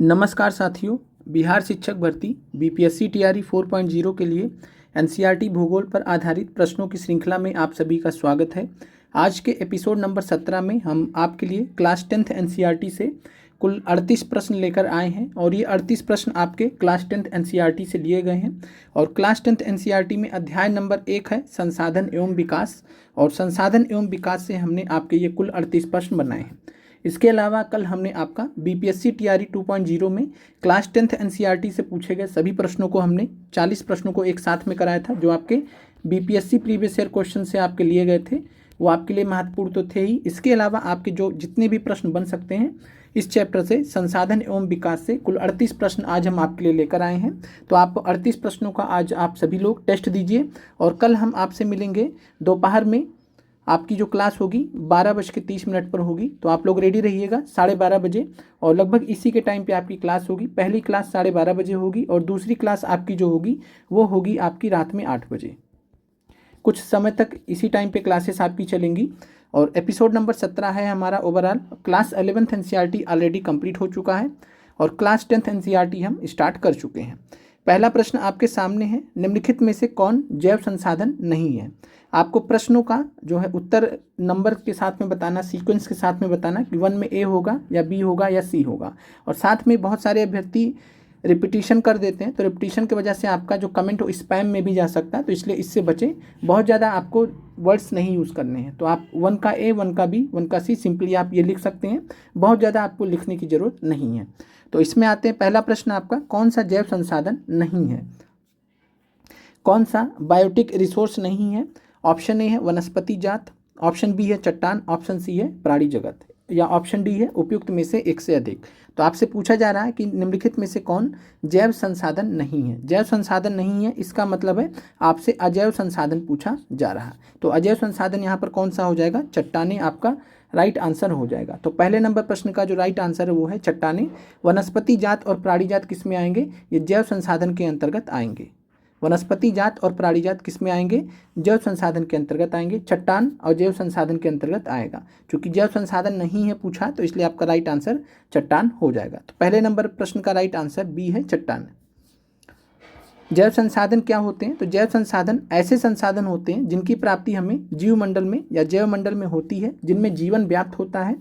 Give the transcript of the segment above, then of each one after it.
नमस्कार साथियों, बिहार शिक्षक भर्ती बीपीएससी टीआरई 4.0 के लिए एनसीईआरटी भूगोल पर आधारित प्रश्नों की श्रृंखला में आप सभी का स्वागत है। आज के एपिसोड नंबर 17 में हम आपके लिए क्लास 10th एनसीईआरटी से कुल 38 प्रश्न लेकर आए हैं और ये 38 प्रश्न आपके क्लास 10th एनसीईआरटी से लिए गए हैं। और क्लास 10th एनसीईआरटी में अध्याय नंबर 1 है संसाधन एवं विकास, और संसाधन एवं विकास से हमने आपके ये कुल 38 प्रश्न बनाए हैं। इसके अलावा कल हमने आपका बीपीएससी टीआरई 2.0 में क्लास 10th एनसीईआरटी से पूछे गए सभी प्रश्नों को हमने 40 प्रश्नों को एक साथ में कराया था, जो आपके बीपीएससी प्रीवियस ईयर क्वेश्चन से आपके लिए गए थे। वो आपके लिए महत्वपूर्ण तो थे ही, इसके अलावा आपके जो जितने भी प्रश्न बन सकते हैं इस चैप्टर से संसाधन एवं विकास से कुल 38 प्रश्न आज हम आपके लिए लेकर आए हैं। तो आप 38 प्रश्नों का आज आप सभी लोग टेस्ट दीजिए और कल हम आपसे मिलेंगे दोपहर में। आपकी जो क्लास होगी 12:30 पर होगी, तो आप लोग रेडी रहिएगा 12:30 बजे, और लगभग इसी के टाइम पे आपकी क्लास होगी। पहली क्लास 12:30 बजे होगी और दूसरी क्लास आपकी जो होगी वो होगी आपकी रात में 8 बजे। कुछ समय तक इसी टाइम पे क्लासेस आपकी चलेंगी। और एपिसोड नंबर 17 है हमारा overall. Class 11th NCERT already complete हो चुका है और क्लास 10th एनसीईआरटी हम स्टार्ट कर चुके हैं। पहला प्रश्न आपके सामने है, निम्नलिखित में से कौन जैव संसाधन नहीं है। आपको प्रश्नों का जो है उत्तर नंबर के साथ में बताना, सीक्वेंस के साथ में बताना कि 1 में ए होगा या बी होगा या सी होगा। और साथ में बहुत सारे अभ्यर्थी रिपीटिशन कर देते हैं, तो रिपीटिशन की वजह से आपका जो कमेंट हो स्पैम में भी जा सकता है, तो इसलिए इससे बचें। बहुत ज़्यादा आपको वर्ड्स नहीं यूज़ करने हैं, तो आप 1 का ए, 1 का बी, 1 का सी सिंपली आप ये लिख सकते हैं। बहुत ज़्यादा आपको लिखने की ज़रूरत नहीं है। तो इसमें आते हैं, पहला प्रश्न आपका, कौन सा जैव संसाधन नहीं है, कौन सा बायोटिक रिसोर्स नहीं है। ऑप्शन ए है वनस्पति जात, ऑप्शन बी है चट्टान, ऑप्शन सी है प्राणी जगत, या ऑप्शन डी है उपयुक्त में से एक से अधिक। तो आपसे पूछा जा रहा है कि निम्नलिखित में से कौन जैव संसाधन नहीं है। जैव संसाधन नहीं है इसका मतलब है आपसे अजैव संसाधन पूछा जा रहा है। तो अजैव संसाधन यहाँ पर कौन सा हो जाएगा, चट्टानें आपका राइट आंसर हो जाएगा। तो पहले नंबर प्रश्न का जो राइट आंसर है वो है चट्टानें। वनस्पति जात और प्राणी जात किस में आएंगे, ये जैव संसाधन के अंतर्गत आएंगे। वनस्पति जात और प्राणी जात किस में आएंगे, जैव संसाधन के अंतर्गत आएंगे। चट्टान और जैव संसाधन के अंतर्गत आएगा। चूंकि जैव संसाधन नहीं है पूछा, तो इसलिए आपका राइट आंसर चट्टान हो जाएगा। तो पहले नंबर प्रश्न का राइट आंसर बी है चट्टान। जैव संसाधन क्या होते हैं, तो जैव संसाधन ऐसे संसाधन होते हैं जिनकी प्राप्ति हमें जीवमंडल में या जैव मंडल में होती है, जिनमें जीवन व्याप्त होता है।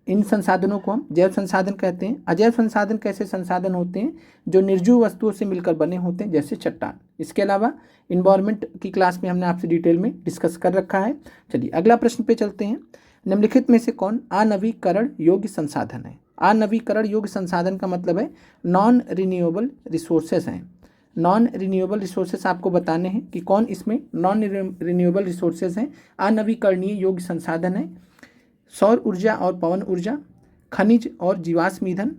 इन संसाधनों को हम जैव संसाधन कहते हैं। अजैव संसाधन कैसे संसाधन होते हैं, जो निर्जीव वस्तुओं से मिलकर बने होते हैं, जैसे चट्टान। इसके अलावा इन्वायरमेंट की क्लास में हमने आपसे डिटेल में डिस्कस कर रखा है। चलिए अगला प्रश्न पे चलते हैं। निम्नलिखित में से कौन अनवीकरण योग्य संसाधन है। अनवीकरण योग्य संसाधन का मतलब है नॉन रिन्यूएबल रिसोर्सेज हैं। नॉन रिन्यूएबल रिसोर्सेज आपको बताने हैं कि कौन इसमें नॉन रिन्यूएबल रिसोर्सेज हैं, अनवीकरणीय योग्य संसाधन है। सौर ऊर्जा और पवन ऊर्जा, खनिज और जीवाश्म ईंधन।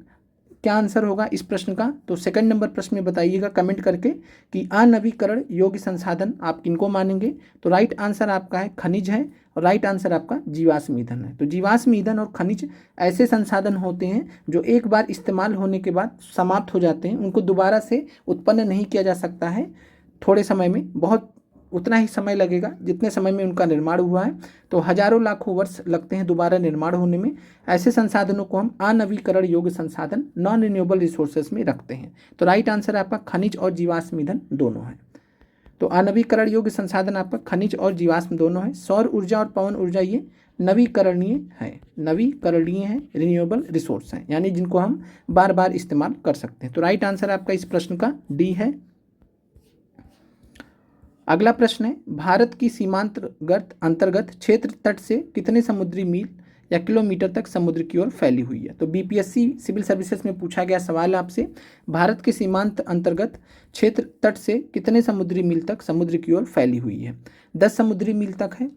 क्या आंसर होगा इस प्रश्न का, तो सेकंड नंबर प्रश्न में बताइएगा कमेंट करके कि अनवीकरण योग्य संसाधन आप किनको मानेंगे। तो राइट आंसर आपका है खनिज है, और राइट आंसर आपका जीवाश्म ईंधन है। तो जीवाश्म ईंधन और खनिज ऐसे संसाधन होते हैं जो एक बार इस्तेमाल होने के बाद समाप्त हो जाते हैं, उनको दोबारा से उत्पन्न नहीं किया जा सकता है। थोड़े समय में, बहुत उतना ही समय लगेगा जितने समय में उनका निर्माण हुआ है, तो हजारों लाखों वर्ष लगते हैं दोबारा निर्माण होने में। ऐसे संसाधनों को हम अनवीकरण योग्य संसाधन, नॉन रिन्यूएबल रिसोर्सेज में रखते हैं। तो राइट आंसर आपका खनिज और जीवाश्म ईंधन दोनों है। तो अनवीकरण योग्य संसाधन आपका खनिज और जीवाश्म दोनों है। सौर ऊर्जा और पवन ऊर्जा ये नवीकरणीय है, नवीकरणीय है, रिन्यूएबल रिसोर्स हैं, यानी जिनको हम बार बार इस्तेमाल कर सकते हैं। तो राइट आंसर आपका इस प्रश्न का डी है। अगला प्रश्न है, भारत की सीमांतर्गत अंतर्गत क्षेत्र तट से कितने समुद्री मील या किलोमीटर तक समुद्र की ओर फैली हुई है। तो बीपीएससी सिविल सर्विसेज में पूछा गया सवाल आपसे, भारत के सीमांत अंतर्गत क्षेत्र तट से कितने समुद्री मील तक समुद्र की ओर फैली हुई है। 10 समुद्री मील तक है,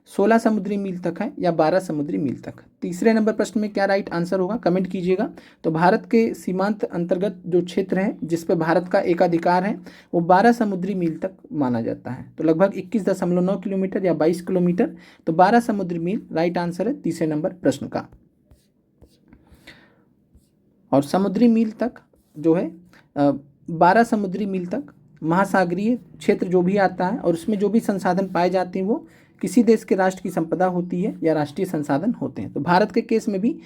16 समुद्री मील तक है, या 12 समुद्री मील तक। तीसरे नंबर प्रश्न में क्या राइट आंसर होगा, कमेंट कीजिएगा। तो भारत के सीमांत अंतर्गत जो क्षेत्र है जिस पे भारत का एकाधिकार है, वो 12 समुद्री मील तक माना जाता है। तो लगभग 21.9 किलोमीटर या 22 किलोमीटर। तो 12 समुद्री मील राइट आंसर है तीसरे नंबर प्रश्न का। और समुद्री मील तक जो है 12 समुद्री मील तक महासागरीय क्षेत्र जो भी आता है, और उसमें जो भी संसाधन पाए जाते हैं वो किसी देश के राष्ट्र की संपदा होती है या राष्ट्रीय संसाधन होते हैं। तो भारत के केस में भी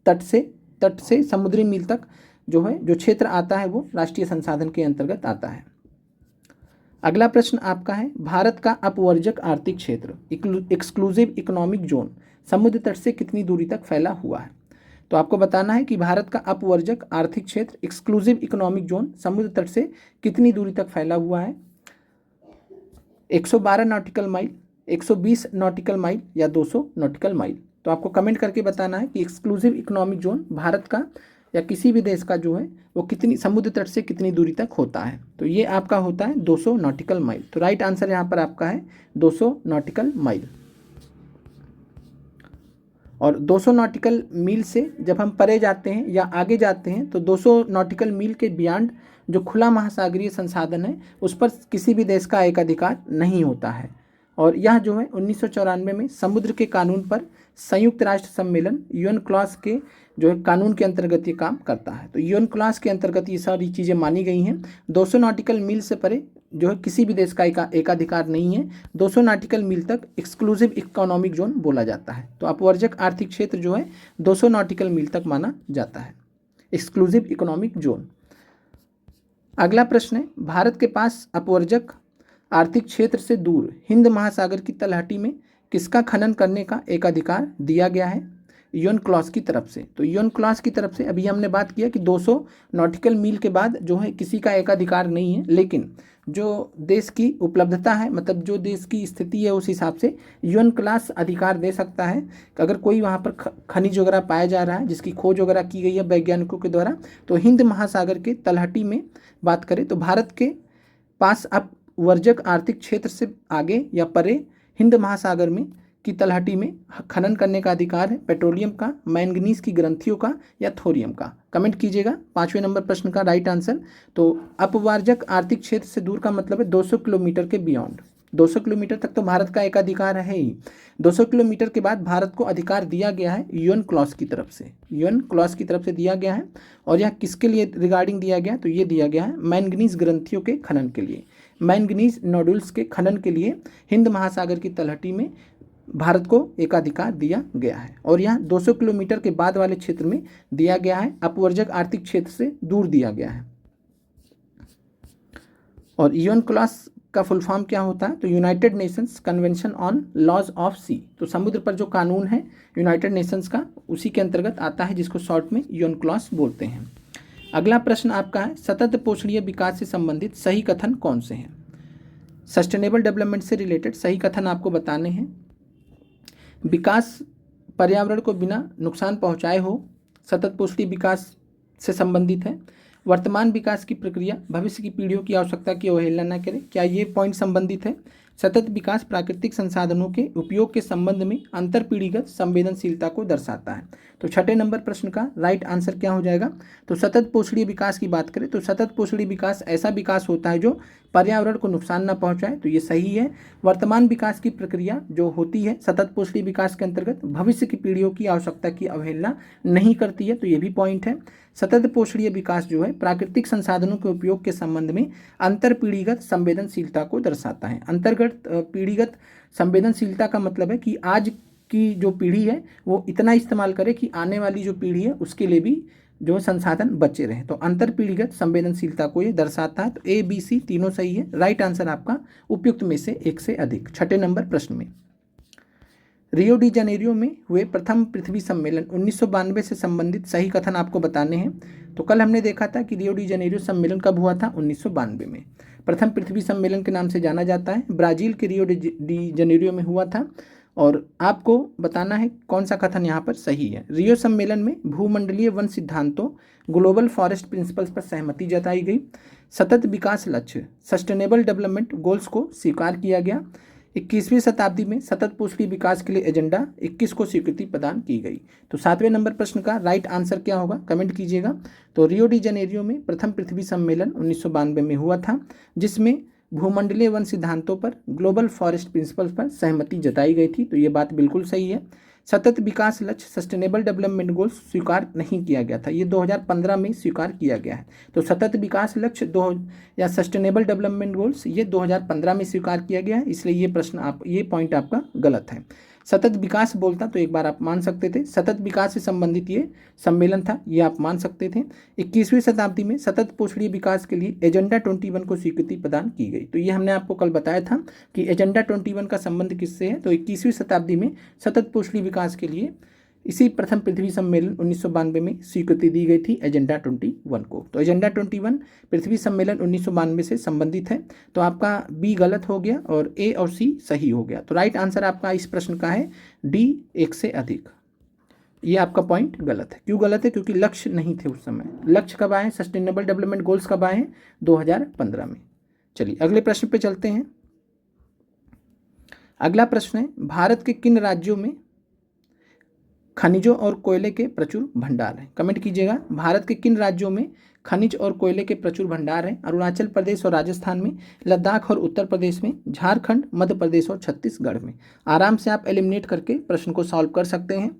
तट से समुद्री मील तक जो है जो क्षेत्र आता है वो राष्ट्रीय संसाधन के अंतर्गत आता है। अगला प्रश्न आपका है, भारत का अपवर्जक आर्थिक क्षेत्र एक्सक्लूसिव इकोनॉमिक जोन समुद्र तट से कितनी दूरी तक फैला हुआ है। तो आपको बताना है कि भारत का अपवर्जक आर्थिक क्षेत्र एक्सक्लूसिव इकोनॉमिक जोन समुद्र तट से कितनी दूरी तक फैला हुआ है। 112 नॉटिकल माइल, 120 नॉटिकल माइल या 200 नॉटिकल माइल। तो आपको कमेंट करके बताना है कि एक्सक्लूसिव इकोनॉमिक जोन भारत का या किसी भी देश का जो है वो कितनी समुद्र तट से कितनी दूरी तक होता है। तो ये आपका होता है 200 नॉटिकल माइल। तो राइट आंसर यहाँ पर आपका है 200 नॉटिकल माइल। और 200 नॉटिकल मील से जब हम परे जाते हैं या आगे जाते हैं तो 200 नॉटिकल मील के बियॉन्ड जो खुला महासागरीय संसाधन है उस पर किसी भी देश का एकाधिकार नहीं होता है। और यह जो है 1994 में समुद्र के कानून पर संयुक्त राष्ट्र सम्मेलन यूएन क्लॉज के जो है कानून के अंतर्गत ये काम करता है। तो यूएन क्लॉज के अंतर्गत ये सारी चीज़ें मानी गई हैं। 200 नॉटिकल मील से परे जो है किसी भी देश का एकाधिकार नहीं है। 200 नॉटिकल मील तक एक्सक्लूसिव इकोनॉमिक जोन बोला जाता है। तो अपवर्जक आर्थिक क्षेत्र जो है 200 नॉटिकल मील तक माना जाता है, एक्सक्लूसिव इकोनॉमिक जोन। अगला प्रश्न है, भारत के पास अपवर्जक आर्थिक क्षेत्र से दूर हिंद महासागर की तलहटी में किसका खनन करने का एकाधिकार दिया गया है यूएन क्लॉज की तरफ से। तो यूएन क्लॉज की तरफ से अभी हमने बात किया कि 200 नॉटिकल मील के बाद जो है किसी का एकाधिकार नहीं है, लेकिन जो देश की उपलब्धता है, मतलब जो देश की स्थिति है, उस हिसाब से यूएन क्लॉज अधिकार दे सकता है कि अगर कोई वहाँ पर खनिज वगैरह पाया जा रहा है जिसकी खोज वगैरह की गई है वैज्ञानिकों के द्वारा, तो हिंद महासागर के तलहटी में बात करें तो भारत के पास अपवर्जक आर्थिक क्षेत्र से आगे या परे हिंद महासागर में की तलहटी में खनन करने का अधिकार है पेट्रोलियम का, मैंगनीज की ग्रंथियों का या थोरियम का। कमेंट कीजिएगा 5वें नंबर प्रश्न का राइट आंसर। तो अपवर्जक आर्थिक क्षेत्र से दूर का मतलब है 200 किलोमीटर के बियॉन्ड। 200 किलोमीटर तक तो भारत का एकाधिकार है ही। 200 किलोमीटर के बाद भारत को अधिकार दिया गया है यूएन क्लॉज की तरफ से, यूएन क्लॉज की तरफ से दिया गया है। और यह किसके लिए रिगार्डिंग दिया गया, तो ये दिया गया है मैंगनीज ग्रंथियों के खनन के लिए, मैंगनीज नोडुल्स के खनन के लिए हिंद महासागर की तलहटी में भारत को एकाधिकार दिया गया है। और यहाँ 200 किलोमीटर के बाद वाले क्षेत्र में दिया गया है, अपवर्जक आर्थिक क्षेत्र से दूर दिया गया है। और यूएन क्लॉज का फुल फॉर्म क्या होता है, तो United Nations convention on laws of sea. तो समुद्र पर जो कानून है यूनाइटेड नेशंस का, उसी के अंतर्गत आता है, जिसको शॉर्ट में यूएन क्लॉज बोलते हैं। अगला प्रश्न आपका है, सतत पोषणीय विकास से संबंधित सही कथन कौन से हैं। सस्टेनेबल डेवलपमेंट से रिलेटेड सही कथन आपको बताने हैं। विकास पर्यावरण को बिना नुकसान पहुंचाए हो, सतत पोषणीय विकास से संबंधित है। वर्तमान विकास की प्रक्रिया भविष्य की पीढ़ियों की आवश्यकता की अवहेलना न करे, क्या ये पॉइंट संबंधित है। सतत विकास प्राकृतिक संसाधनों के उपयोग के संबंध में अंतर पीढ़ीगत संवेदनशीलता को दर्शाता है। तो 6ठे नंबर प्रश्न का राइट आंसर क्या हो जाएगा, तो सतत पोषणीय विकास की बात करें तो सतत पोषणीय विकास ऐसा विकास होता है जो पर्यावरण को नुकसान न पहुंचाए, तो ये सही है। वर्तमान विकास की प्रक्रिया जो होती है सतत पोषणीय विकास के अंतर्गत भविष्य की पीढ़ियों की आवश्यकता की अवहेलना नहीं करती है, तो ये भी पॉइंट है। सतत पोषणीय विकास जो है प्राकृतिक संसाधनों के उपयोग के संबंध में अंतर पीढ़ीगत संवेदनशीलता को दर्शाता है। अंतर्गत पीढ़ीगत संवेदनशीलता का मतलब है कि आज की जो पीढ़ी है वो इतना इस्तेमाल करे कि आने वाली जो पीढ़ी है उसके लिए भी जो संसाधन बचे रहे, तो अंतर पीढ़ीगत संवेदनशीलता को ये दर्शाता है। तो ए बी सी तीनों सही है, राइट आंसर आपका उपयुक्त में से एक से अधिक। 6ठे नंबर प्रश्न में, रियो डी जनेरियो में हुए प्रथम पृथ्वी सम्मेलन 1992 से संबंधित सही कथन आपको बताने हैं। तो कल हमने देखा था कि रियो डी जनेरियो सम्मेलन कब हुआ था, 1992 में। प्रथम पृथ्वी सम्मेलन के नाम से जाना जाता है, ब्राज़ील के रियो डी जनेरियो में हुआ था। और आपको बताना है कौन सा कथन यहाँ पर सही है। रियो सम्मेलन में भूमंडलीय वन सिद्धांतों ग्लोबल फॉरेस्ट प्रिंसिपल्स पर सहमति जताई गई। सतत विकास लक्ष्य सस्टेनेबल डेवलपमेंट गोल्स को स्वीकार किया गया। 21वीं शताब्दी में सतत पोषणीय विकास के लिए एजेंडा 21 को स्वीकृति प्रदान की गई। तो 7वें नंबर प्रश्न का राइट आंसर क्या होगा, कमेंट कीजिएगा। तो रियो डी जनेरियो में प्रथम पृथ्वी सम्मेलन 1992 में हुआ था, जिसमें भूमंडलीय वन सिद्धांतों पर ग्लोबल फॉरेस्ट प्रिंसिपल्स पर सहमति जताई गई थी, तो ये बात बिल्कुल सही है। सतत विकास लक्ष्य सस्टेनेबल डेवलपमेंट गोल्स स्वीकार नहीं किया गया था, ये 2015 में स्वीकार किया गया है। तो सतत विकास लक्ष्य या सस्टेनेबल डेवलपमेंट गोल्स ये 2015 में स्वीकार किया गया है, इसलिए ये प्रश्न ये पॉइंट आपका गलत है। सतत विकास बोलता तो एक बार आप मान सकते थे, सतत विकास से संबंधित ये सम्मेलन था, ये आप मान सकते थे। 21वीं शताब्दी में सतत पोषणीय विकास के लिए एजेंडा 21 को स्वीकृति प्रदान की गई। तो ये हमने आपको कल बताया था कि एजेंडा 21 का संबंध किससे है। तो 21वीं शताब्दी में सतत पोषणीय विकास के लिए इसी प्रथम पृथ्वी सम्मेलन 1992 में स्वीकृति दी गई थी एजेंडा 21 को। तो एजेंडा 21 पृथ्वी सम्मेलन 1992 से संबंधित है। तो आपका बी गलत हो गया और ए और सी सही हो गया। तो राइट आंसर आपका इस प्रश्न का है डी, एक से अधिक। ये आपका पॉइंट गलत है। क्यों गलत है? क्योंकि लक्ष्य नहीं थे उस समय। लक्ष्य कब आए? सस्टेनेबल डेवलपमेंट गोल्स कब आए हैं? 2015 में। चलिए अगले प्रश्न पे चलते हैं। अगला प्रश्न है, भारत के किन राज्यों में खनिजों और कोयले के प्रचुर भंडार हैं? कमेंट कीजिएगा, भारत के किन राज्यों में खनिज और कोयले के प्रचुर भंडार हैं? अरुणाचल प्रदेश और राजस्थान में, लद्दाख और उत्तर प्रदेश में, झारखंड, मध्य प्रदेश और छत्तीसगढ़ में। आराम से आप एलिमिनेट करके प्रश्न को सॉल्व कर सकते हैं।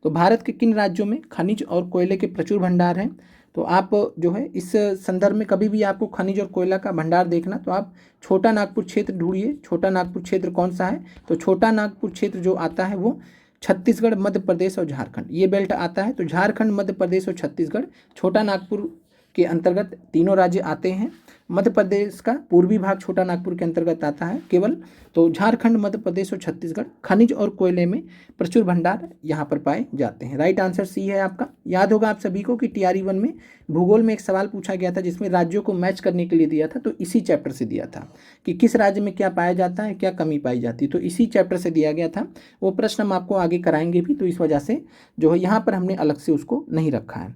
तो भारत के किन राज्यों में खनिज और कोयले के प्रचुर भंडार हैं? तो आप जो है इस संदर्भ में कभी भी आपको खनिज और कोयला का भंडार देखना तो आप छोटा नागपुर क्षेत्र ढूंढिए। छोटा नागपुर क्षेत्र कौन सा है? तो छोटा नागपुर क्षेत्र जो आता है वो छत्तीसगढ़, मध्य प्रदेश और झारखंड, ये बेल्ट आता है। तो झारखंड, मध्य प्रदेश और छत्तीसगढ़ छोटा नागपुर के अंतर्गत तीनों राज्य आते हैं। मध्य प्रदेश का पूर्वी भाग छोटा नागपुर के अंतर्गत आता है केवल। तो झारखंड, मध्य प्रदेश और छत्तीसगढ़ खनिज और कोयले में प्रचुर भंडार यहाँ पर पाए जाते हैं। राइट आंसर सी है आपका। याद होगा आप सभी को कि TRE 1 में भूगोल में एक सवाल पूछा गया था जिसमें राज्यों को मैच करने के लिए दिया था। तो इसी चैप्टर से दिया था कि किस राज्य में क्या पाया जाता है, क्या कमी पाई जाती है। तो इसी चैप्टर से दिया गया था। वो प्रश्न हम आपको आगे कराएंगे भी, तो इस वजह से जो है यहाँ पर हमने अलग से उसको नहीं रखा है।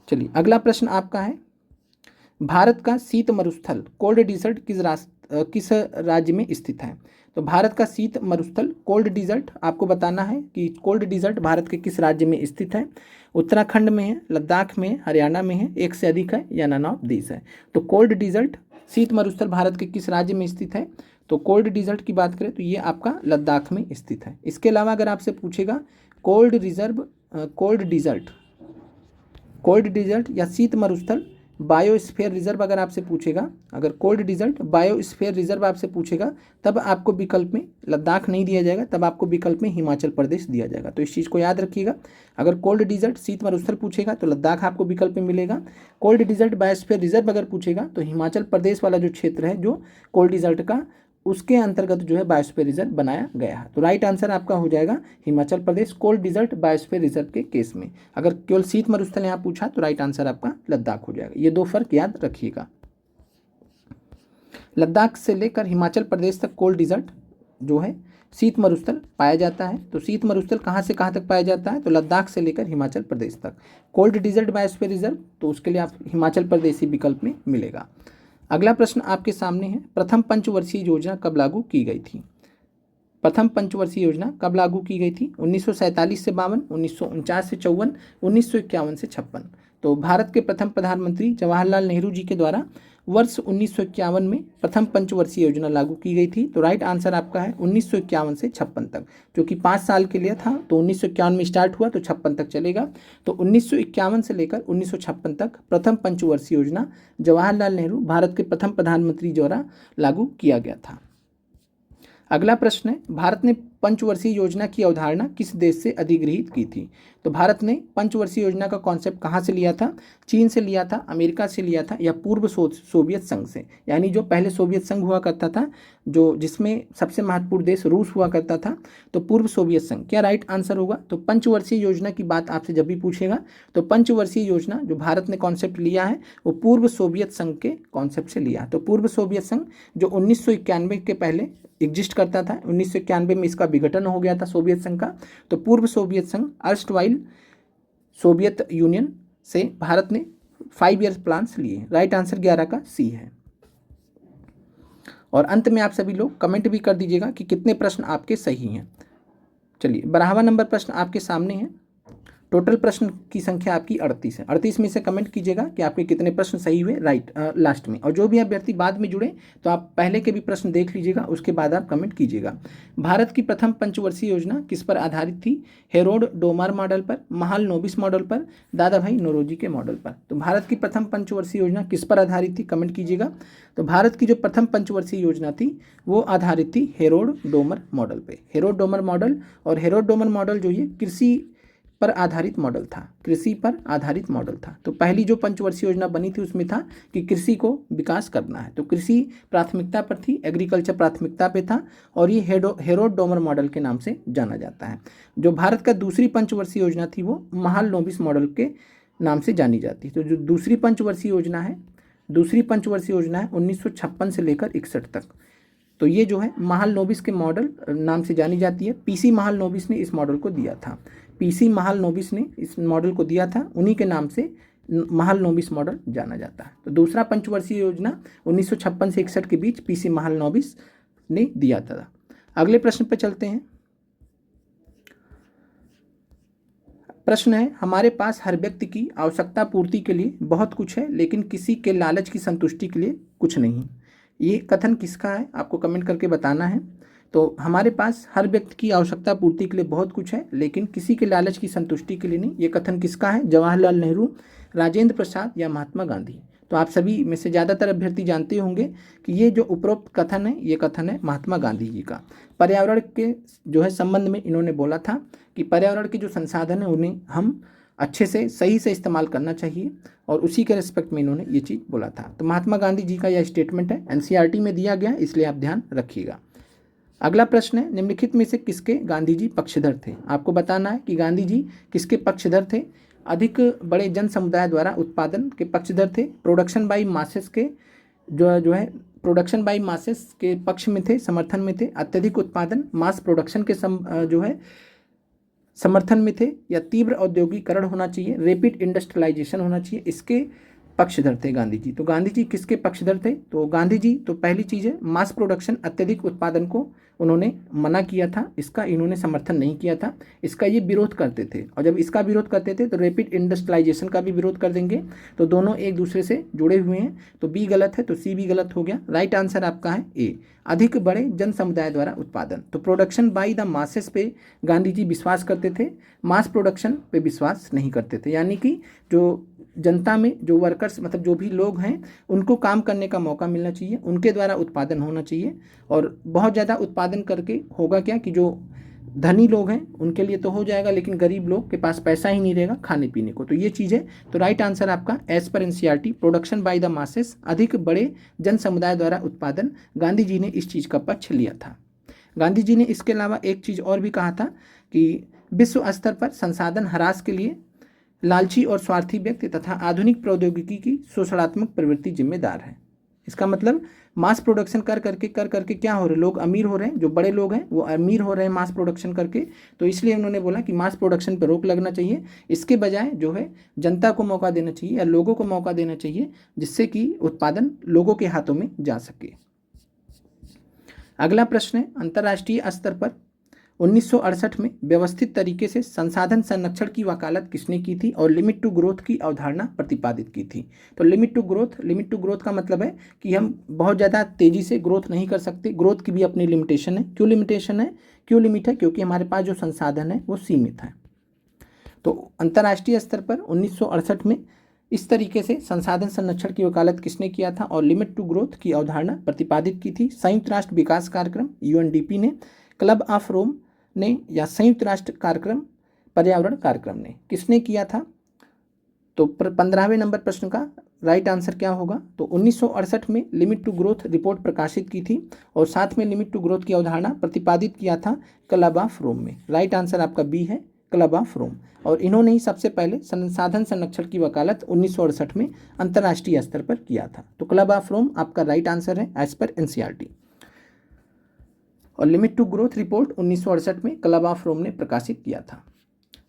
चलिए अगला प्रश्न आपका है, भारत का शीत मरुस्थल कोल्ड डिजर्ट किस राज्य में स्थित है? तो भारत का शीत मरुस्थल कोल्ड डिजर्ट आपको बताना है कि कोल्ड डिजर्ट भारत के किस राज्य में स्थित है। उत्तराखंड में है, लद्दाख में है, हरियाणा में है, एक से अधिक है या नन ऑफ दिस है। तो कोल्ड डिजर्ट शीत मरुस्थल भारत के किस राज्य में स्थित है? तो कोल्ड डिजर्ट की बात करें तो ये आपका लद्दाख में स्थित है। इसके अलावा अगर आपसे पूछेगा कोल्ड डिजर्ट या शीत मरुस्थल बायोस्फीयर रिजर्व अगर आपसे पूछेगा, अगर कोल्ड डिजर्ट बायोस्फीयर रिजर्व आपसे पूछेगा तब आपको विकल्प में लद्दाख नहीं दिया जाएगा, तब आपको विकल्प में हिमाचल प्रदेश दिया जाएगा। तो इस चीज़ को याद रखिएगा। अगर कोल्ड डिजर्ट शीत मरुस्थल पूछेगा तो लद्दाख आपको विकल्प में मिलेगा। कोल्ड डिजर्ट बायोस्फीयर रिजर्व अगर पूछेगा तो हिमाचल प्रदेश वाला जो क्षेत्र है जो कोल्ड डिजर्ट का, उसके अंतर्गत जो है बायोस्फीयर रिजर्व बनाया गया है। तो राइट आंसर आपका हो जाएगा Himachal Pradesh cold desert biosphere reserve के केस में। अगर केवल शीत मरुस्थल यहाँ पूछा तो राइट आंसर आपका लद्दाख हो जाएगा। ये दो फर्क याद रखिएगा। लद्दाख से लेकर हिमाचल प्रदेश तक कोल्ड डिजर्ट जो है शीत मरुस्थल पाया जाता है। तो शीत मरुस्थल कहाँ से कहाँ तक पाया जाता है? तो लद्दाख से लेकर हिमाचल प्रदेश तक। कोल्ड डिजर्ट बायोस्फीयर रिजर्व तो उसके लिए आप हिमाचल प्रदेश ही विकल्प में मिलेगा। अगला प्रश्न आपके सामने है, प्रथम पंचवर्षीय योजना कब लागू की गई थी? प्रथम पंचवर्षीय योजना कब लागू की गई थी? 1947 से 52, 1949 से 54, 1951 से 56। तो भारत के प्रथम प्रधानमंत्री जवाहरलाल नेहरू जी के द्वारा वर्ष 1951 में प्रथम पंचवर्षीय योजना लागू की गई थी। तो राइट आंसर आपका है 1951 से 56 तक, जो कि 5 साल के लिए था। तो 1951 में स्टार्ट हुआ तो 56 तक चलेगा। तो 1951 से लेकर 1956 तक प्रथम पंचवर्षीय योजना जवाहरलाल नेहरू भारत के प्रथम प्रधानमंत्री द्वारा लागू किया गया था। अगला प्रश्न है, भारत ने पंचवर्षीय योजना की अवधारणा किस देश से अधिग्रहित की थी? तो भारत ने पंचवर्षीय योजना का कॉन्सेप्ट कहाँ से लिया था? चीन से लिया था, अमेरिका से लिया था, या पूर्व सोवियत संघ से? यानी जो पहले सोवियत संघ हुआ करता था, जो जिसमें सबसे महत्वपूर्ण देश रूस हुआ करता था, तो पूर्व सोवियत संघ। क्या राइट आंसर होगा? तो पंचवर्षीय योजना की बात आपसे जब भी पूछेगा तो पंचवर्षीय योजना जो भारत ने कॉन्सेप्ट लिया है वो पूर्व सोवियत संघ के कॉन्सेप्ट से लिया। तो पूर्व सोवियत संघ जो 1991 के पहले एग्जिस्ट करता था, 1991 में इसका विघटन हो गया था सोवियत संघ का। तो पूर्व सोवियत संघ अर्स्टवाइल सोवियत यूनियन से भारत ने 5 ईयर्स प्लान्स लिए। राइट आंसर 11 का सी है। और अंत में आप सभी लोग कमेंट भी कर दीजिएगा कि कितने प्रश्न आपके सही हैं। चलिए 12वां नंबर प्रश्न आपके सामने है, टोटल प्रश्न की संख्या आपकी 38 है। 38 में से कमेंट कीजिएगा कि आपके कितने प्रश्न सही हुए राइट लास्ट में। और जो भी अभ्यर्थी बाद में जुड़े तो आप पहले के भी प्रश्न देख लीजिएगा, उसके बाद आप कमेंट कीजिएगा। भारत की प्रथम पंचवर्षीय योजना किस पर आधारित थी? हेरोड डोमर मॉडल पर, महाल नोबिस मॉडल पर, दादा भाई नौरोजी के मॉडल पर। तो भारत की प्रथम पंचवर्षीय योजना किस पर आधारित थी? कमेंट कीजिएगा। तो भारत की जो प्रथम पंचवर्षीय योजना थी वो आधारित थी हेरोड डोमर मॉडल पे। हेरोड डोमर मॉडल, और हेरोड डोमर मॉडल जो ये कृषि पर आधारित मॉडल था, कृषि पर आधारित मॉडल था। तो पहली जो पंचवर्षीय योजना बनी थी उसमें था कि कृषि को विकास करना है, तो कृषि प्राथमिकता पर थी, एग्रीकल्चर प्राथमिकता पे था, और ये हेरोड डोमर मॉडल के नाम से जाना जाता है। जो भारत का दूसरी पंचवर्षीय योजना थी वो महाल नोबिस मॉडल के नाम से जानी जाती है। तो जो दूसरी पंचवर्षीय योजना है, दूसरी पंचवर्षीय योजना है 1956 से लेकर 61 तक। तो ये जो है महाल नोबिस के मॉडल नाम से जानी जाती है। पीसी महाल नोबिस ने इस मॉडल को दिया था, पीसी महाल नोबिस ने इस मॉडल को दिया था, उन्हीं के नाम से महाल नोबिस मॉडल जाना जाता है। तो दूसरा पंचवर्षीय योजना 1956 से 61 के बीच पीसी महाल नोबिस ने दिया था। अगले प्रश्न पर चलते हैं। प्रश्न है, हमारे पास हर व्यक्ति की आवश्यकता पूर्ति के लिए बहुत कुछ है, लेकिन किसी के लालच की संतुष्टि के लिए कुछ नहीं। ये कथन किसका है आपको कमेंट करके बताना है। तो हमारे पास हर व्यक्ति की आवश्यकता पूर्ति के लिए बहुत कुछ है, लेकिन किसी के लालच की संतुष्टि के लिए नहीं। ये कथन किसका है? जवाहरलाल नेहरू, राजेंद्र प्रसाद या महात्मा गांधी। तो आप सभी में से ज़्यादातर अभ्यर्थी जानते होंगे कि ये जो उपरोक्त कथन है, ये कथन है महात्मा गांधी जी का। पर्यावरण के जो है संबंध में इन्होंने बोला था कि पर्यावरण के जो संसाधन है उन्हें हम अच्छे से सही से इस्तेमाल करना चाहिए, और उसी के रिस्पेक्ट में इन्होंने ये चीज़ बोला था। तो महात्मा गांधी जी का यह स्टेटमेंट है, एनसीईआरटी में दिया गया, इसलिए आप ध्यान रखिएगा। अगला प्रश्न है, निम्नलिखित में से किसके गांधी जी पक्षधर थे? आपको बताना है कि गांधी जी किसके पक्षधर थे। अधिक बड़े जन समुदाय द्वारा उत्पादन के पक्षधर थे, प्रोडक्शन बाई मासेस के जो है प्रोडक्शन बाई मासेस के पक्ष में थे, समर्थन में थे, अत्यधिक उत्पादन मास प्रोडक्शन के जो है समर्थन में थे, या तीव्र औद्योगिकरण होना चाहिए, रैपिड इंडस्ट्रियलाइजेशन होना चाहिए, इसके पक्षधर थे गांधी जी। तो गांधी जी किसके पक्षधर थे? तो गांधी जी तो पहली चीज़ है मास प्रोडक्शन, अत्यधिक उत्पादन को उन्होंने मना किया था, इसका इन्होंने समर्थन नहीं किया था, इसका ये विरोध करते थे। और जब इसका विरोध करते थे तो रैपिड इंडस्ट्रियलाइजेशन का भी विरोध कर देंगे। तो दोनों एक दूसरे से जुड़े हुए हैं, तो बी गलत है, तो सी भी गलत हो गया। राइट आंसर आपका है ए, अधिक बड़े जन समुदाय द्वारा उत्पादन। तो प्रोडक्शन बाई द मासेस पे गांधी जी विश्वास करते थे, मास प्रोडक्शन पे विश्वास नहीं करते थे। यानी कि जो जनता में जो वर्कर्स मतलब जो भी लोग हैं उनको काम करने का मौका मिलना चाहिए, उनके द्वारा उत्पादन होना चाहिए। और बहुत ज़्यादा उत्पादन करके होगा क्या कि जो धनी लोग हैं उनके लिए तो हो जाएगा, लेकिन गरीब लोग के पास पैसा ही नहीं रहेगा खाने पीने को। तो ये चीज़ है। तो राइट आंसर आपका as per NCERT production by the masses, अधिक बड़े जन समुदाय द्वारा उत्पादन, गांधी जी ने इस चीज़ का पक्ष लिया था। गांधी जी ने इसके अलावा एक चीज़ और भी कहा था कि विश्व स्तर पर संसाधन ह्रास के लिए लालची और स्वार्थी व्यक्ति तथा आधुनिक प्रौद्योगिकी की शोषणात्मक प्रवृत्ति जिम्मेदार है। इसका मतलब मास प्रोडक्शन कर करके क्या हो रहे हैं, लोग अमीर हो रहे हैं, जो बड़े लोग हैं वो अमीर हो रहे हैं मास प्रोडक्शन करके। तो इसलिए उन्होंने बोला कि मास प्रोडक्शन पर रोक लगना चाहिए, इसके बजाय जो है जनता को मौका देना चाहिए या लोगों को मौका देना चाहिए, जिससे कि उत्पादन लोगों के हाथों में जा सके। अगला प्रश्न है, अंतर्राष्ट्रीय स्तर पर 1968 में व्यवस्थित तरीके से संसाधन संरक्षण की वकालत किसने की थी और लिमिट टू ग्रोथ की अवधारणा प्रतिपादित की थी? तो लिमिट टू ग्रोथ का मतलब है कि हम बहुत ज़्यादा तेज़ी से ग्रोथ नहीं कर सकते, ग्रोथ की भी अपनी लिमिटेशन है। क्यों लिमिटेशन है, क्यों लिमिट है? क्योंकि हमारे पास जो संसाधन है वो सीमित है। तो अंतर्राष्ट्रीय स्तर पर 1968 में इस तरीके से संसाधन संरक्षण की वकालत किसने किया था और लिमिट टू ग्रोथ की अवधारणा प्रतिपादित की थी? संयुक्त राष्ट्र विकास कार्यक्रम यूएनडीपी ने, क्लब ऑफ रोम ने, या संयुक्त राष्ट्र कार्यक्रम पर्यावरण कार्यक्रम ने, किसने किया था? तो 15वें नंबर प्रश्न का राइट आंसर क्या होगा? तो 1968 में लिमिट टू ग्रोथ रिपोर्ट प्रकाशित की थी और साथ में लिमिट टू ग्रोथ की अवधारणा प्रतिपादित किया था क्लब ऑफ रोम में। राइट आंसर आपका बी है, क्लब ऑफ रोम। और इन्होंने ही सबसे पहले संसाधन संरक्षण की वकालत 1968 में अंतर्राष्ट्रीय स्तर पर किया था। तो क्लब ऑफ रोम आपका राइट आंसर है एज पर एनसीईआरटी। और लिमिट टू ग्रोथ रिपोर्ट 1968 में क्लब ऑफ रोम ने प्रकाशित किया था।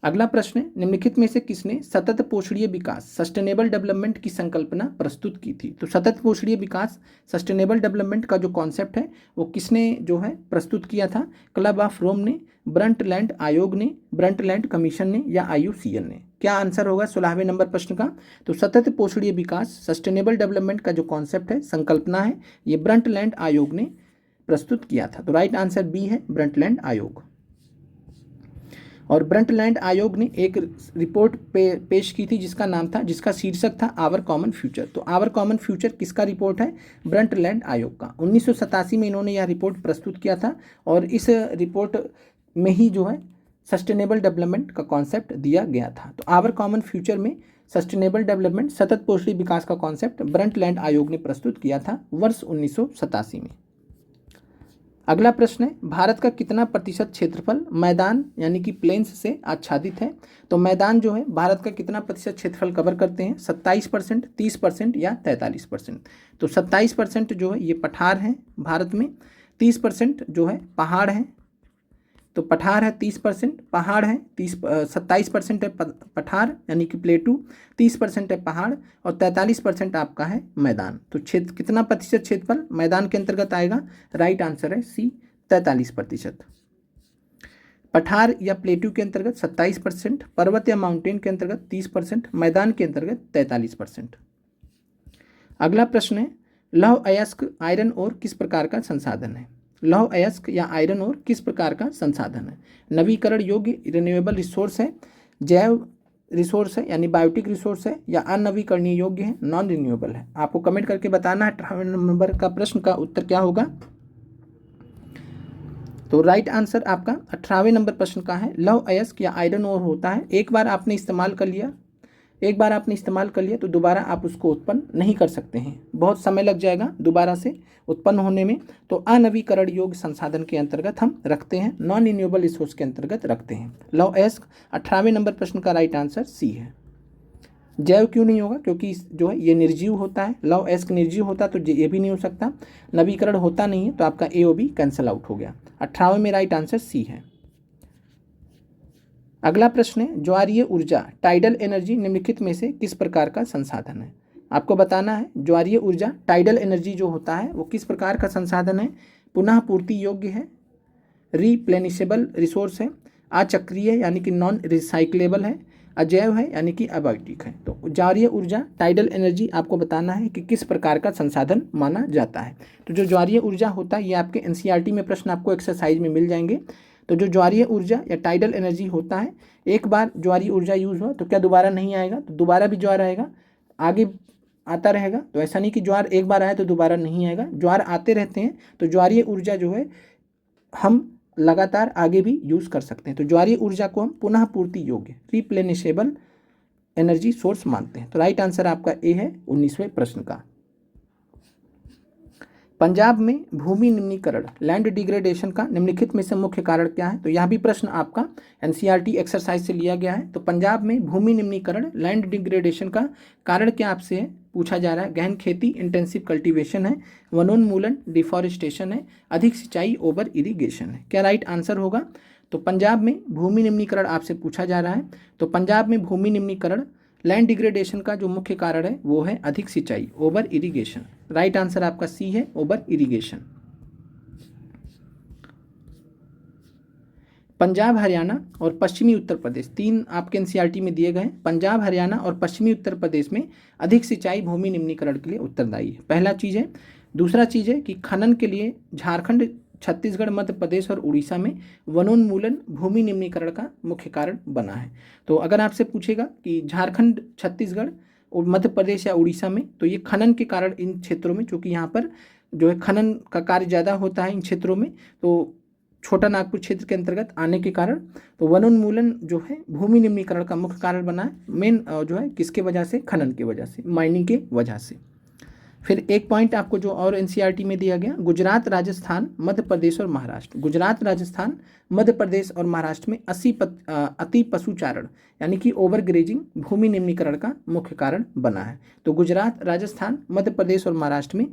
अगला प्रश्न है, निम्नलिखित में से किसने सतत पोषणीय विकास सस्टेनेबल डेवलपमेंट की संकल्पना प्रस्तुत की थी। तो सतत पोषणीय विकास सस्टेनेबल डेवलपमेंट का जो कॉन्सेप्ट है वो किसने जो है प्रस्तुत किया था। क्लब ऑफ रोम ने, ब्रंटलैंड आयोग ने, ब्रंटलैंड कमीशन ने या IUCN ने। क्या आंसर होगा 16वें नंबर प्रश्न का। तो सतत पोषणीय विकास सस्टेनेबल डेवलपमेंट का जो कॉन्सेप्ट है, संकल्पना है, ये ब्रंटलैंड आयोग ने प्रस्तुत किया था। तो राइट आंसर बी है, ब्रंटलैंड आयोग। और ब्रंटलैंड आयोग ने एक रिपोर्ट पेश की थी जिसका शीर्षक था आवर कॉमन फ्यूचर। तो आवर कॉमन फ्यूचर किसका रिपोर्ट है? ब्रंटलैंड आयोग का। 1987 में इन्होंने यह रिपोर्ट प्रस्तुत किया था और इस रिपोर्ट में ही जो है सस्टेनेबल डेवलपमेंट का कॉन्सेप्ट दिया गया था। तो आवर कॉमन फ्यूचर में सस्टेनेबल डेवलपमेंट, सतत पोषणीय विकास का कॉन्सेप्ट ब्रंटलैंड आयोग ने प्रस्तुत किया था वर्ष 1987 में। अगला प्रश्न है, भारत का कितना प्रतिशत क्षेत्रफल मैदान यानी कि प्लेन्स से आच्छादित है। तो मैदान जो है भारत का कितना प्रतिशत क्षेत्रफल कवर करते हैं? 27%, 30% या 43%। तो 27% जो है ये पठार हैं भारत में, 30% जो है पहाड़ हैं। तो पठार है 30%, पहाड़ है 27% है पठार यानी कि प्लेटू, 30% है पहाड़ और 43% आपका है मैदान। तो क्षेत्र कितना प्रतिशत क्षेत्रफल मैदान के अंतर्गत आएगा? राइट आंसर है सी, 43%। पठार या प्लेटू के अंतर्गत 27%, पर्वत या माउंटेन के अंतर्गत 30%, मैदान के अंतर्गत 43%। अगला प्रश्न है, लौह अयस्क आयरन और किस प्रकार का संसाधन है। लौह अयस्क या आयरन और किस प्रकार का संसाधन है? नवीकरण योग्य रिन्यूएबल रिसोर्स है, जैव रिसोर्स है यानी बायोटिक रिसोर्स है, या अनवीकरणीय योग्य है, नॉन रिन्यूएबल है। आपको कमेंट करके बताना है 18वें नंबर का प्रश्न का उत्तर क्या होगा। तो राइट आंसर आपका 18वें नंबर प्रश्न का है लौह अयस्क या आयरन ओर होता है, एक बार आपने इस्तेमाल कर लिया तो दोबारा आप उसको उत्पन्न नहीं कर सकते हैं, बहुत समय लग जाएगा दोबारा से उत्पन्न होने में। तो अनवीकरण योग्य संसाधन के अंतर्गत हम रखते हैं, नॉन रिन्यूएबल रिसोर्स के अंतर्गत रखते हैं। लौह अयस्क 18वें नंबर प्रश्न का राइट आंसर सी है। जैव क्यों नहीं होगा? क्योंकि जो है ये निर्जीव होता है, लौह अयस्क निर्जीव होता तो ये भी नहीं हो सकता। नवीकरण होता नहीं है तो आपका A और B कैंसिल आउट हो गया। 18वें में राइट आंसर सी है। अगला प्रश्न है, ज्वारीय ऊर्जा टाइडल एनर्जी निम्नलिखित में से किस प्रकार का संसाधन है। आपको बताना है ज्वारीय ऊर्जा टाइडल एनर्जी जो होता है वो किस प्रकार का संसाधन है। पुनः पूर्ति योग्य है, रिप्लेनिशेबल रिसोर्स है, अचक्रीय यानी कि नॉन रिसाइक्लेबल है, अजैव है यानी कि अबायोटिक है। तो ज्वारीय ऊर्जा टाइडल एनर्जी आपको बताना है कि किस प्रकार का संसाधन माना जाता है। तो जो ज्वारीय ऊर्जा होता है ये आपके NCERT में प्रश्न आपको एक्सरसाइज में मिल जाएंगे। तो जो ज्वारीय ऊर्जा या टाइडल एनर्जी होता है, एक बार ज्वारीय ऊर्जा यूज हुआ तो क्या दोबारा नहीं आएगा? तो दोबारा भी ज्वार आएगा, आगे आता रहेगा। तो ऐसा नहीं कि ज्वार एक बार आया तो दोबारा नहीं आएगा, ज्वार आते रहते हैं। तो ज्वारीय ऊर्जा जो है हम लगातार आगे भी यूज़ कर सकते हैं। तो ज्वारीय ऊर्जा को हम पुनः पूर्ति योग्य रिप्लेनिशेबल एनर्जी सोर्स मानते हैं। तो राइट आंसर आपका ए है 19वें प्रश्न का। पंजाब में भूमि निम्नीकरण लैंड डिग्रेडेशन का निम्नलिखित में से मुख्य कारण क्या है। तो यह भी प्रश्न आपका NCERT एक्सरसाइज से लिया गया है। तो पंजाब में भूमि निम्नीकरण लैंड डिग्रेडेशन का कारण क्या आपसे पूछा जा रहा है। गहन खेती इंटेंसिव कल्टीवेशन है, वनोन्मूलन डिफॉरेस्टेशन है, अधिक सिंचाई ओवर इरिगेशन है। क्या राइट आंसर होगा? तो पंजाब में भूमि निम्नीकरण आपसे पूछा जा रहा है। तो पंजाब में भूमि निम्नीकरण लैंड डिग्रेडेशन का जो मुख्य कारण है वो है अधिक सिंचाई ओवर इरिगेशन। राइट आंसर आपका सी है, ओवर इरिगेशन। पंजाब, हरियाणा और पश्चिमी उत्तर प्रदेश, तीन आपके NCERT में दिए गए हैं। पंजाब, हरियाणा और पश्चिमी उत्तर प्रदेश में अधिक सिंचाई भूमि निम्नीकरण के लिए उत्तरदायी है, पहला चीज़ है। दूसरा चीज़ है कि खनन के लिए झारखंड, छत्तीसगढ़, मध्य प्रदेश और उड़ीसा में वनोन्मूलन भूमि निम्नीकरण का मुख्य कारण बना है। तो अगर आपसे पूछेगा कि झारखंड, छत्तीसगढ़ और मध्य प्रदेश या उड़ीसा में, तो ये खनन के कारण इन क्षेत्रों में, चूँकि यहाँ पर जो है खनन का कार्य ज़्यादा होता है इन क्षेत्रों में, तो छोटा नागपुर क्षेत्र के अंतर्गत आने के कारण तो वनोन्मूलन जो है भूमि निम्नीकरण का मुख्य कारण बना है। मेन जो है किसके वजह से? खनन की वजह से, माइनिंग के वजह से। फिर एक पॉइंट आपको जो और NCERT में दिया गया, गुजरात, राजस्थान, मध्य प्रदेश और महाराष्ट्र। गुजरात, राजस्थान, मध्य प्रदेश और महाराष्ट्र में अति पशुचारण यानी कि ओवर ग्रेजिंग भूमि निम्नीकरण का मुख्य कारण बना है। तो गुजरात, राजस्थान, मध्य प्रदेश और महाराष्ट्र में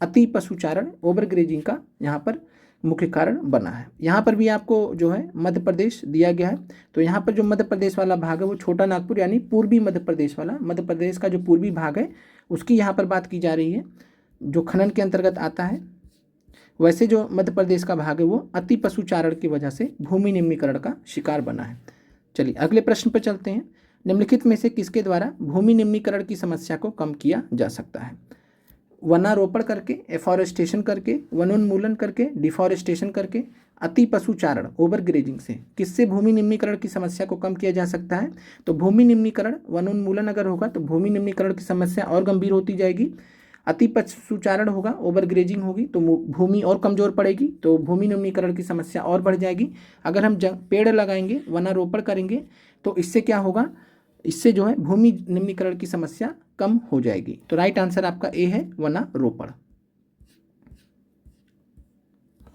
अति पशुचारण ओवर ग्रेजिंग का यहाँ पर मुख्य कारण बना है। यहाँ पर भी आपको जो है मध्य प्रदेश दिया गया है। तो यहाँ पर जो मध्य प्रदेश वाला भाग है वो छोटा नागपुर यानी पूर्वी मध्य प्रदेश वाला, मध्य प्रदेश का जो पूर्वी भाग है उसकी यहाँ पर बात की जा रही है, जो खनन के अंतर्गत आता है। वैसे जो मध्य प्रदेश का भाग है वो अति पशुचारण की वजह से भूमि निम्नीकरण का शिकार बना है। चलिए अगले प्रश्न पर चलते हैं। निम्नलिखित में से किसके द्वारा भूमि निम्नीकरण की समस्या को कम किया जा सकता है? वनारोपण करके, एफॉरेस्टेशन करके, वनोन्मूलन करके, डिफॉरेस्टेशन करके, अति पशुचारण ओवर ग्रेजिंग से किससे भूमि निम्नीकरण की समस्या को कम किया जा सकता है? तो भूमि निम्नीकरण, वनोन्मूलन अगर होगा तो भूमि निम्नीकरण की समस्या और गंभीर होती जाएगी। अति पशुचारण होगा, ओवर ग्रेजिंग होगी तो भूमि और कमजोर पड़ेगी, तो भूमि निम्नीकरण की समस्या और बढ़ जाएगी। अगर हम पेड़ लगाएंगे, वनारोपण करेंगे तो इससे क्या होगा? इससे जो है भूमि निम्नीकरण की समस्या कम हो जाएगी। तो राइट आंसर आपका ए है, वनारोपण।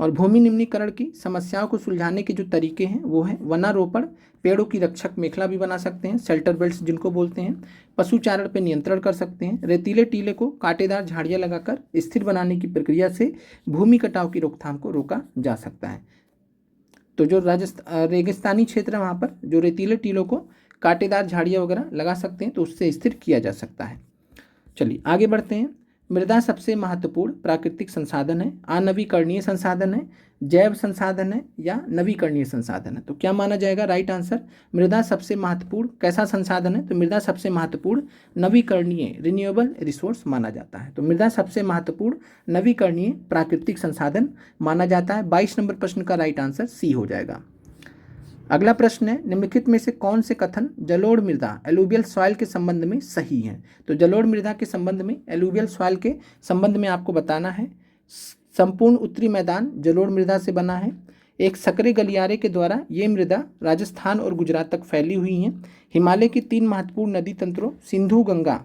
और भूमि निम्नीकरण की समस्याओं को सुलझाने के जो तरीके हैं वो है वनारोपण, पेड़ों की रक्षक मेखला भी बना सकते हैं, शेल्टर बेल्ट्स जिनको बोलते हैं, पशुचारण पर नियंत्रण कर सकते हैं, रेतीले टीले को कांटेदार झाड़ियाँ लगाकर स्थिर बनाने की प्रक्रिया से भूमि कटाव की रोकथाम को रोका जा सकता है। तो जो रेगिस्तानी क्षेत्र है वहाँ पर जो रेतीले टीलों को कांटेदार झाड़ियाँ वगैरह लगा सकते हैं तो उससे स्थिर किया जा सकता है। चलिए आगे बढ़ते हैं। मृदा सबसे महत्वपूर्ण प्राकृतिक संसाधन है, अनवीकरणीय संसाधन है, जैव संसाधन है या नवीकरणीय संसाधन है? तो क्या माना जाएगा? राइट आंसर, मृदा सबसे महत्वपूर्ण कैसा संसाधन है? तो मृदा सबसे महत्वपूर्ण नवीकरणीय रिन्यूएबल रिसोर्स माना जाता है। तो मृदा सबसे महत्वपूर्ण नवीकरणीय प्राकृतिक संसाधन माना जाता है। 22 नंबर प्रश्न का राइट आंसर सी हो जाएगा। अगला प्रश्न है, निम्नलिखित में से कौन से कथन जलोढ़ मृदा एलुवियल सॉइल के संबंध में सही है? तो जलोढ़ मृदा के संबंध में, एलुवियल सॉइल के संबंध में आपको बताना है। संपूर्ण उत्तरी मैदान जलोढ़ मृदा से बना है। एक सकरे गलियारे के द्वारा ये मृदा राजस्थान और गुजरात तक फैली हुई है। हिमालय की 3 महत्वपूर्ण नदी तंत्रों सिंधु, गंगा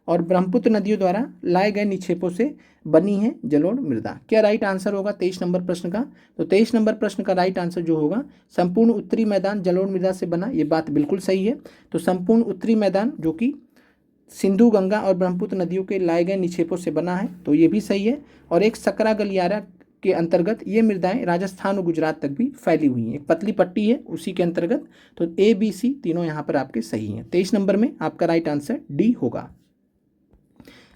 और ब्रह्मपुत्र नदियों द्वारा लाए गए निक्षेपों से बनी है जलोढ़ मृदा। क्या राइट आंसर होगा 23 नंबर प्रश्न का? तो 23 नंबर प्रश्न का राइट आंसर जो होगा, संपूर्ण उत्तरी मैदान जलोढ़ मृदा से बना, ये बात बिल्कुल सही है। तो संपूर्ण उत्तरी मैदान जो कि सिंधु, गंगा और ब्रह्मपुत्र नदियों के लाए गए निक्षेपों से बना है, तो ये भी सही है। और एक सकरा गलियारा के अंतर्गत ये मृदाएं राजस्थान और गुजरात तक भी फैली हुई हैं। एक पतली पट्टी है उसी के अंतर्गत। तो ए, बी, सी तीनों यहाँ पर आपके सही हैं। 23 नंबर में आपका राइट आंसर डी होगा।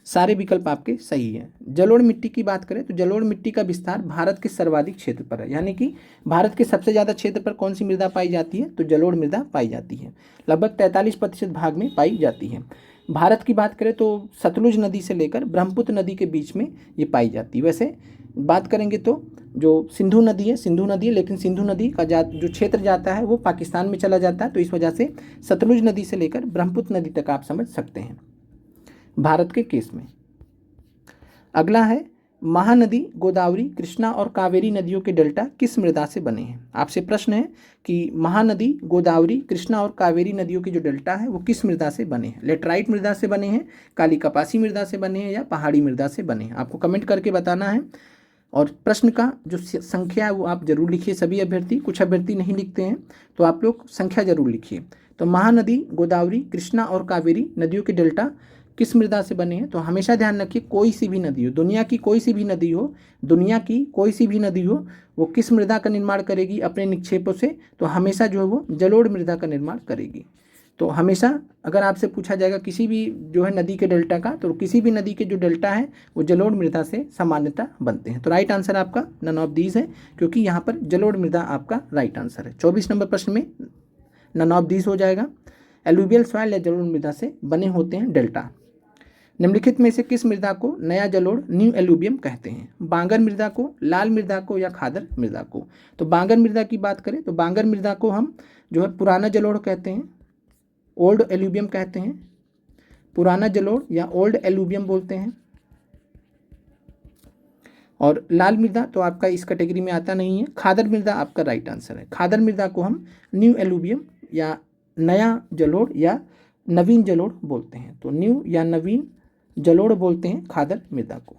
सारे विकल्प आपके सही हैं। जलोढ़ मिट्टी की बात करें तो जलोढ़ मिट्टी का विस्तार भारत के सर्वाधिक क्षेत्र पर है, यानी कि भारत के सबसे ज़्यादा क्षेत्र पर कौन सी मृदा पाई जाती है? तो जलोढ़ मृदा पाई जाती है। लगभग 43% भाग में पाई जाती है। भारत की बात करें तो सतलुज नदी से लेकर ब्रह्मपुत्र नदी के बीच में ये पाई जाती है। वैसे बात करेंगे तो जो सिंधु नदी है, लेकिन सिंधु नदी का जो क्षेत्र जाता है वो पाकिस्तान में चला जाता है। तो इस वजह से सतलुज नदी से लेकर ब्रह्मपुत्र नदी तक आप समझ सकते हैं भारत के केस में। अगला है, महानदी गोदावरी, कृष्णा और कावेरी नदियों के डेल्टा किस मृदा से बने हैं? आपसे प्रश्न है कि महानदी गोदावरी, कृष्णा और कावेरी नदियों के जो डेल्टा है वो किस मृदा से बने हैं? लेटराइट मृदा से बने हैं, काली कपासी मृदा से बने हैं या पहाड़ी मृदा से बने हैं? आपको कमेंट करके बताना है। और प्रश्न का जो संख्या है वो आप जरूर लिखिए। सभी अभ्यर्थी, कुछ अभ्यर्थी नहीं लिखते हैं तो आप लोग संख्या जरूर लिखिए। तो महानदी गोदावरी, कृष्णा और कावेरी नदियों के डेल्टा किस मृदा से बने हैं? तो हमेशा ध्यान रखिए, कोई सी भी नदी हो, दुनिया की कोई सी भी नदी हो, वो किस मृदा का निर्माण करेगी अपने निक्षेपों से? तो हमेशा जो है वो जलोढ़ मृदा का निर्माण करेगी। तो हमेशा अगर आपसे पूछा जाएगा किसी भी जो है नदी के डेल्टा का, तो किसी भी नदी के जो डेल्टा है वो जलोढ़ मृदा से सामान्यतः बनते हैं। तो राइट आंसर आपका नन ऑफ दीज है, क्योंकि यहाँ पर जलोढ़ मृदा आपका राइट आंसर है। 24 नंबर प्रश्न में नन ऑफ दीज हो जाएगा। एलुवियल सॉइल या जलोढ़ मृदा से बने होते हैं डेल्टा। निम्नलिखित में से किस मृदा को नया जलोढ़, न्यू एलुवियम कहते हैं? बांगर मृदा को, लाल मृदा को या खादर मृदा को? तो बांगर मृदा की बात करें तो बांगर मृदा को हम जो है पुराना जलोढ़ कहते हैं, ओल्ड एलुवियम कहते हैं। पुराना जलोढ़ या ओल्ड एलुवियम बोलते हैं। और लाल मृदा तो आपका इस कैटेगरी में आता नहीं है। खादर मृदा आपका राइट आंसर है। खादर मृदा को हम न्यू एलुवियम या नया जलोढ़ या नवीन जलोढ़ बोलते हैं। तो न्यू या नवीन जलोढ़ बोलते हैं खादर मृदा को।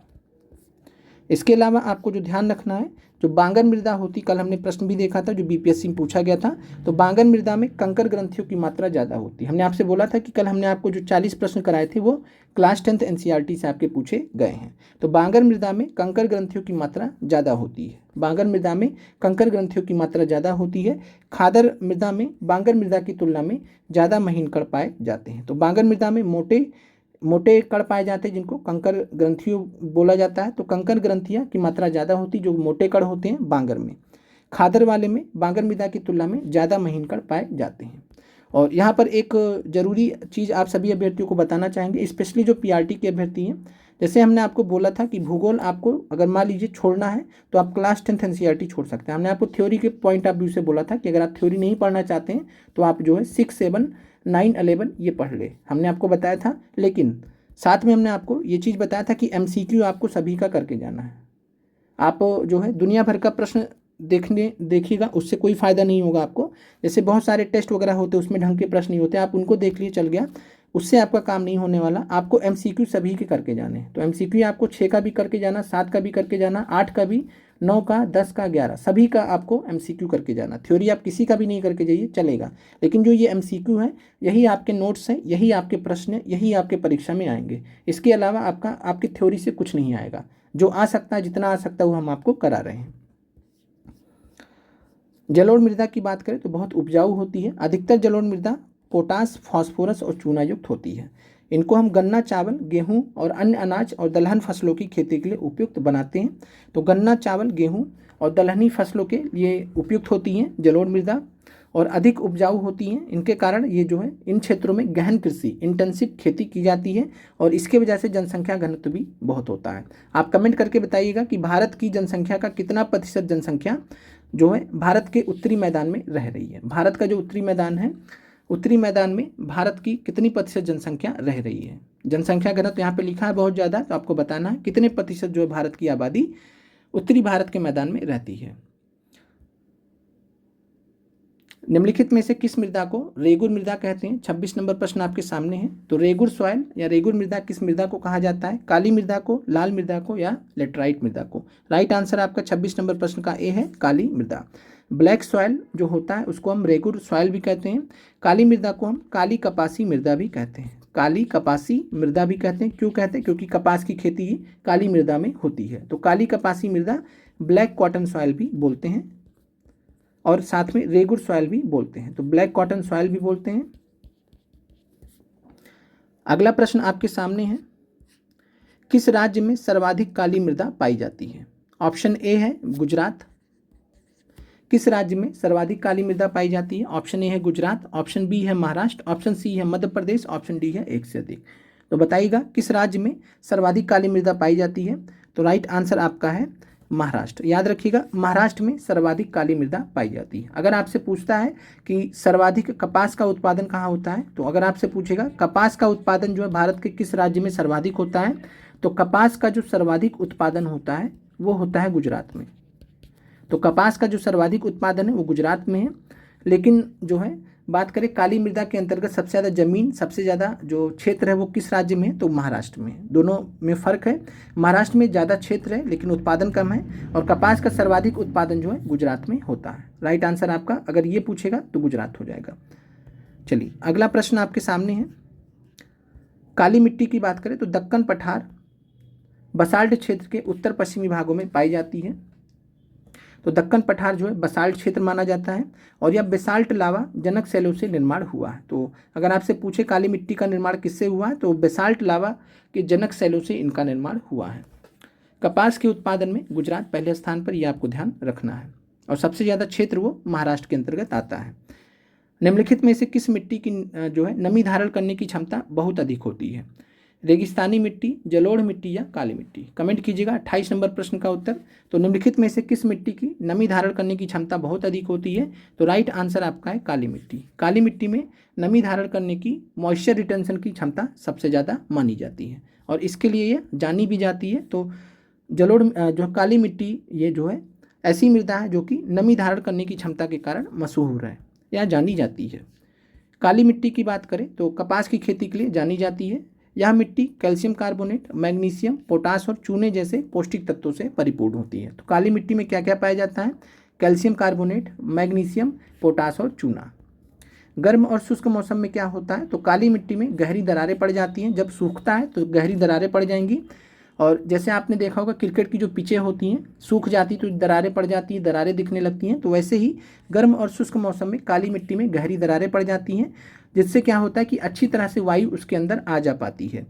इसके अलावा आपको जो ध्यान रखना है, जो बांगर मृदा होती, कल हमने प्रश्न भी देखा था जो बीपीएससी में पूछा गया था, तो बांगर मृदा में कंकर ग्रंथियों की मात्रा ज़्यादा होती है। हमने आपसे बोला था कि कल हमने आपको जो 40 प्रश्न कराए थे वो क्लास 10th एनसीईआरटी से आपके पूछे गए हैं। तो बांगर मृदा में कंकर ग्रंथियों की मात्रा ज़्यादा होती है। बांगर मृदा में कंकर ग्रंथियों की मात्रा ज़्यादा होती है। खादर मृदा में बांगर मृदा की तुलना में ज़्यादा महीन कण पाए जाते हैं। तो बांगर मृदा में मोटे कण पाए जाते हैं जिनको कंकर ग्रंथियों बोला जाता है। तो कंकर ग्रंथियां की मात्रा ज़्यादा होती जो मोटे कण होते हैं बांगर में। खादर वाले में बांगर मृदा की तुलना में ज़्यादा महीन कण पाए जाते हैं। और यहाँ पर एक ज़रूरी चीज़ आप सभी अभ्यर्थियों को बताना चाहेंगे, स्पेशली जो पीआरटी के अभ्यर्थी हैं, जैसे हमने आपको बोला था कि भूगोल आपको अगर मान लीजिए छोड़ना है तो आप क्लास 10th एनसीईआरटी छोड़ सकते हैं। हमने आपको थ्योरी के पॉइंट ऑफ व्यू से बोला था कि अगर आप थ्योरी नहीं पढ़ना चाहते हैं तो आप जो है 6, 7, 9, 11 ये पढ़ ले, हमने आपको बताया था। लेकिन साथ में हमने आपको ये चीज़ बताया था कि एमसीक्यू आपको सभी का करके जाना है। आप जो है दुनिया भर का प्रश्न देखिएगा, उससे कोई फ़ायदा नहीं होगा आपको। जैसे बहुत सारे टेस्ट वगैरह होते हैं उसमें ढंग के प्रश्न नहीं होते, आप उनको देख लिए चल गया, उससे आपका काम नहीं होने वाला। आपको एमसीक्यू सभी के करके जाने हैं। तो एमसीक्यू आपको 6 का भी करके जाना, 7 का भी करके जाना, 8 का भी, 9 का, 10 का, 11 सभी का आपको एमसीक्यू करके जाना। थ्योरी आप किसी का भी नहीं करके जाइए चलेगा, लेकिन जो ये एमसीक्यू है यही आपके नोट्स हैं, यही आपके प्रश्न हैं, यही आपके परीक्षा में आएंगे। इसके अलावा आपकी थ्योरी से कुछ नहीं आएगा। जो आ सकता है, जितना आ सकता है वो हम आपको करा रहे हैं। जलोढ़ मृदा की बात करें तो बहुत उपजाऊ होती है। अधिकतर जलोढ़ मृदा पोटास, फास्फोरस और चूना युक्त होती है। इनको हम गन्ना, चावल, गेहूं और अन्य अनाज और दलहन फसलों की खेती के लिए उपयुक्त बनाते हैं। तो गन्ना, चावल, गेहूं और दलहनी फसलों के लिए उपयुक्त होती हैं जलोढ़ मृदा, और अधिक उपजाऊ होती हैं। इनके कारण ये जो है इन क्षेत्रों में गहन कृषि, इंटेंसिव खेती की जाती है, और इसके वजह से जनसंख्या घनत्व भी बहुत होता है। आप कमेंट करके बताइएगा कि भारत की जनसंख्या का कितना प्रतिशत जनसंख्या जो है भारत के उत्तरी मैदान में रह रही है। भारत का जो उत्तरी मैदान है, उत्तरी मैदान में भारत की कितनी प्रतिशत जनसंख्या रह रही है। जनसंख्या घनत्व यहाँ पे लिखा है बहुत ज़्यादा, तो आपको बताना है कितने प्रतिशत जो है भारत की आबादी उत्तरी भारत के मैदान में रहती है। निम्नलिखित में से किस मृदा को रेगुर मृदा कहते हैं? 26 नंबर प्रश्न आपके सामने है। तो रेगुर सॉइल या रेगुर मृदा किस मृदा को कहा जाता है? काली मृदा को, लाल मृदा को या लेटराइट मृदा को? राइट आंसर आपका 26 नंबर प्रश्न का ए है, काली मृदा। ब्लैक सॉइल जो होता है उसको हम रेगुर सॉइल भी कहते हैं। काली मृदा को हम काली कपासी मृदा भी कहते हैं। काली कपासी मृदा भी कहते हैं। क्यों कहते हैं? क्योंकि कपास की खेती काली मृदा में होती है। तो काली कपासी मृदा, ब्लैक कॉटन सॉइल भी बोलते हैं, और साथ में रेगुर सॉइल भी बोलते हैं। तो ब्लैक कॉटन सॉइल भी बोलते हैं। अगला प्रश्न आपके सामने है, किस राज्य में सर्वाधिक काली मृदा पाई जाती है? ऑप्शन ए है गुजरात। किस राज्य में सर्वाधिक काली मृदा पाई जाती है? ऑप्शन ए है गुजरात, ऑप्शन बी है महाराष्ट्र, ऑप्शन सी है मध्य प्रदेश, ऑप्शन डी है एक से अधिक। तो बताइएगा किस राज्य में सर्वाधिक काली मृदा पाई जाती है? तो राइट आंसर आपका है महाराष्ट्र। याद रखिएगा, महाराष्ट्र में सर्वाधिक काली मृदा पाई जाती है। अगर आपसे पूछता है कि सर्वाधिक कपास का उत्पादन कहाँ होता है, तो अगर आपसे पूछेगा कपास का उत्पादन जो है भारत के किस राज्य में सर्वाधिक होता है, तो कपास का जो सर्वाधिक उत्पादन होता है वो होता है गुजरात में। तो कपास का जो सर्वाधिक उत्पादन है वो गुजरात में है। लेकिन जो है बात करें काली मृदा के अंतर्गत सबसे ज़्यादा जमीन, सबसे ज़्यादा जो क्षेत्र है वो किस राज्य में है? तो महाराष्ट्र में। दोनों में फ़र्क है, महाराष्ट्र में ज़्यादा क्षेत्र है लेकिन उत्पादन कम है, और कपास का सर्वाधिक उत्पादन जो है गुजरात में होता है। राइट आंसर आपका अगर ये पूछेगा तो गुजरात हो जाएगा। चलिए अगला प्रश्न आपके सामने है, काली मिट्टी की बात करें तो दक्कन पठार बसाल्ट क्षेत्र के उत्तर पश्चिमी भागों में पाई जाती है। तो दक्कन पठार जो है बसाल्ट क्षेत्र माना जाता है, और यह बेसाल्ट लावा जनक शैलों से निर्माण हुआ है। तो अगर आपसे पूछे काली मिट्टी का निर्माण किससे हुआ है, तो बेसाल्ट लावा के जनक शैलों से इनका निर्माण हुआ है। कपास के उत्पादन में गुजरात पहले स्थान पर, यह आपको ध्यान रखना है, और सबसे ज़्यादा क्षेत्र वो महाराष्ट्र के अंतर्गत आता है। निम्नलिखित में से किस मिट्टी की जो है नमी धारण करने की क्षमता बहुत अधिक होती है? रेगिस्तानी मिट्टी, जलोढ़ मिट्टी या काली मिट्टी? कमेंट कीजिएगा 28 नंबर प्रश्न का उत्तर। तो निम्नलिखित में से किस मिट्टी की नमी धारण करने की क्षमता बहुत अधिक होती है? तो राइट आंसर आपका है काली मिट्टी। काली मिट्टी में नमी धारण करने की, मॉइस्चर रिटेंशन की क्षमता सबसे ज़्यादा मानी जाती है, और इसके लिए ये जानी भी जाती है। तो जलोढ़ जो काली मिट्टी ये जो है ऐसी मृदा है जो कि नमी धारण करने की क्षमता के कारण मशहूर है या जानी जाती है। काली मिट्टी की बात करें तो कपास की खेती के लिए जानी जाती है, यह मिट्टी कैल्शियम कार्बोनेट, मैग्नीशियम, पोटास और चूने जैसे पौष्टिक तत्वों से परिपूर्ण होती है। तो काली मिट्टी में क्या क्या पाया जाता है? कैल्शियम कार्बोनेट, मैग्नीशियम, पोटास और चूना। गर्म और शुष्क मौसम में क्या होता है? तो काली मिट्टी में गहरी दरारें पड़ जाती हैं। जब सूखता है तो गहरी दरारें पड़ जाएंगी, और जैसे आपने देखा होगा क्रिकेट की जो पिचें होती हैं, सूख जाती तो दरारें पड़ जाती हैं, दरारें दिखने लगती हैं। तो वैसे ही गर्म और शुष्क मौसम में काली मिट्टी में गहरी दरारें पड़ जाती हैं, जिससे क्या होता है कि अच्छी तरह से वायु उसके अंदर आ जा पाती है,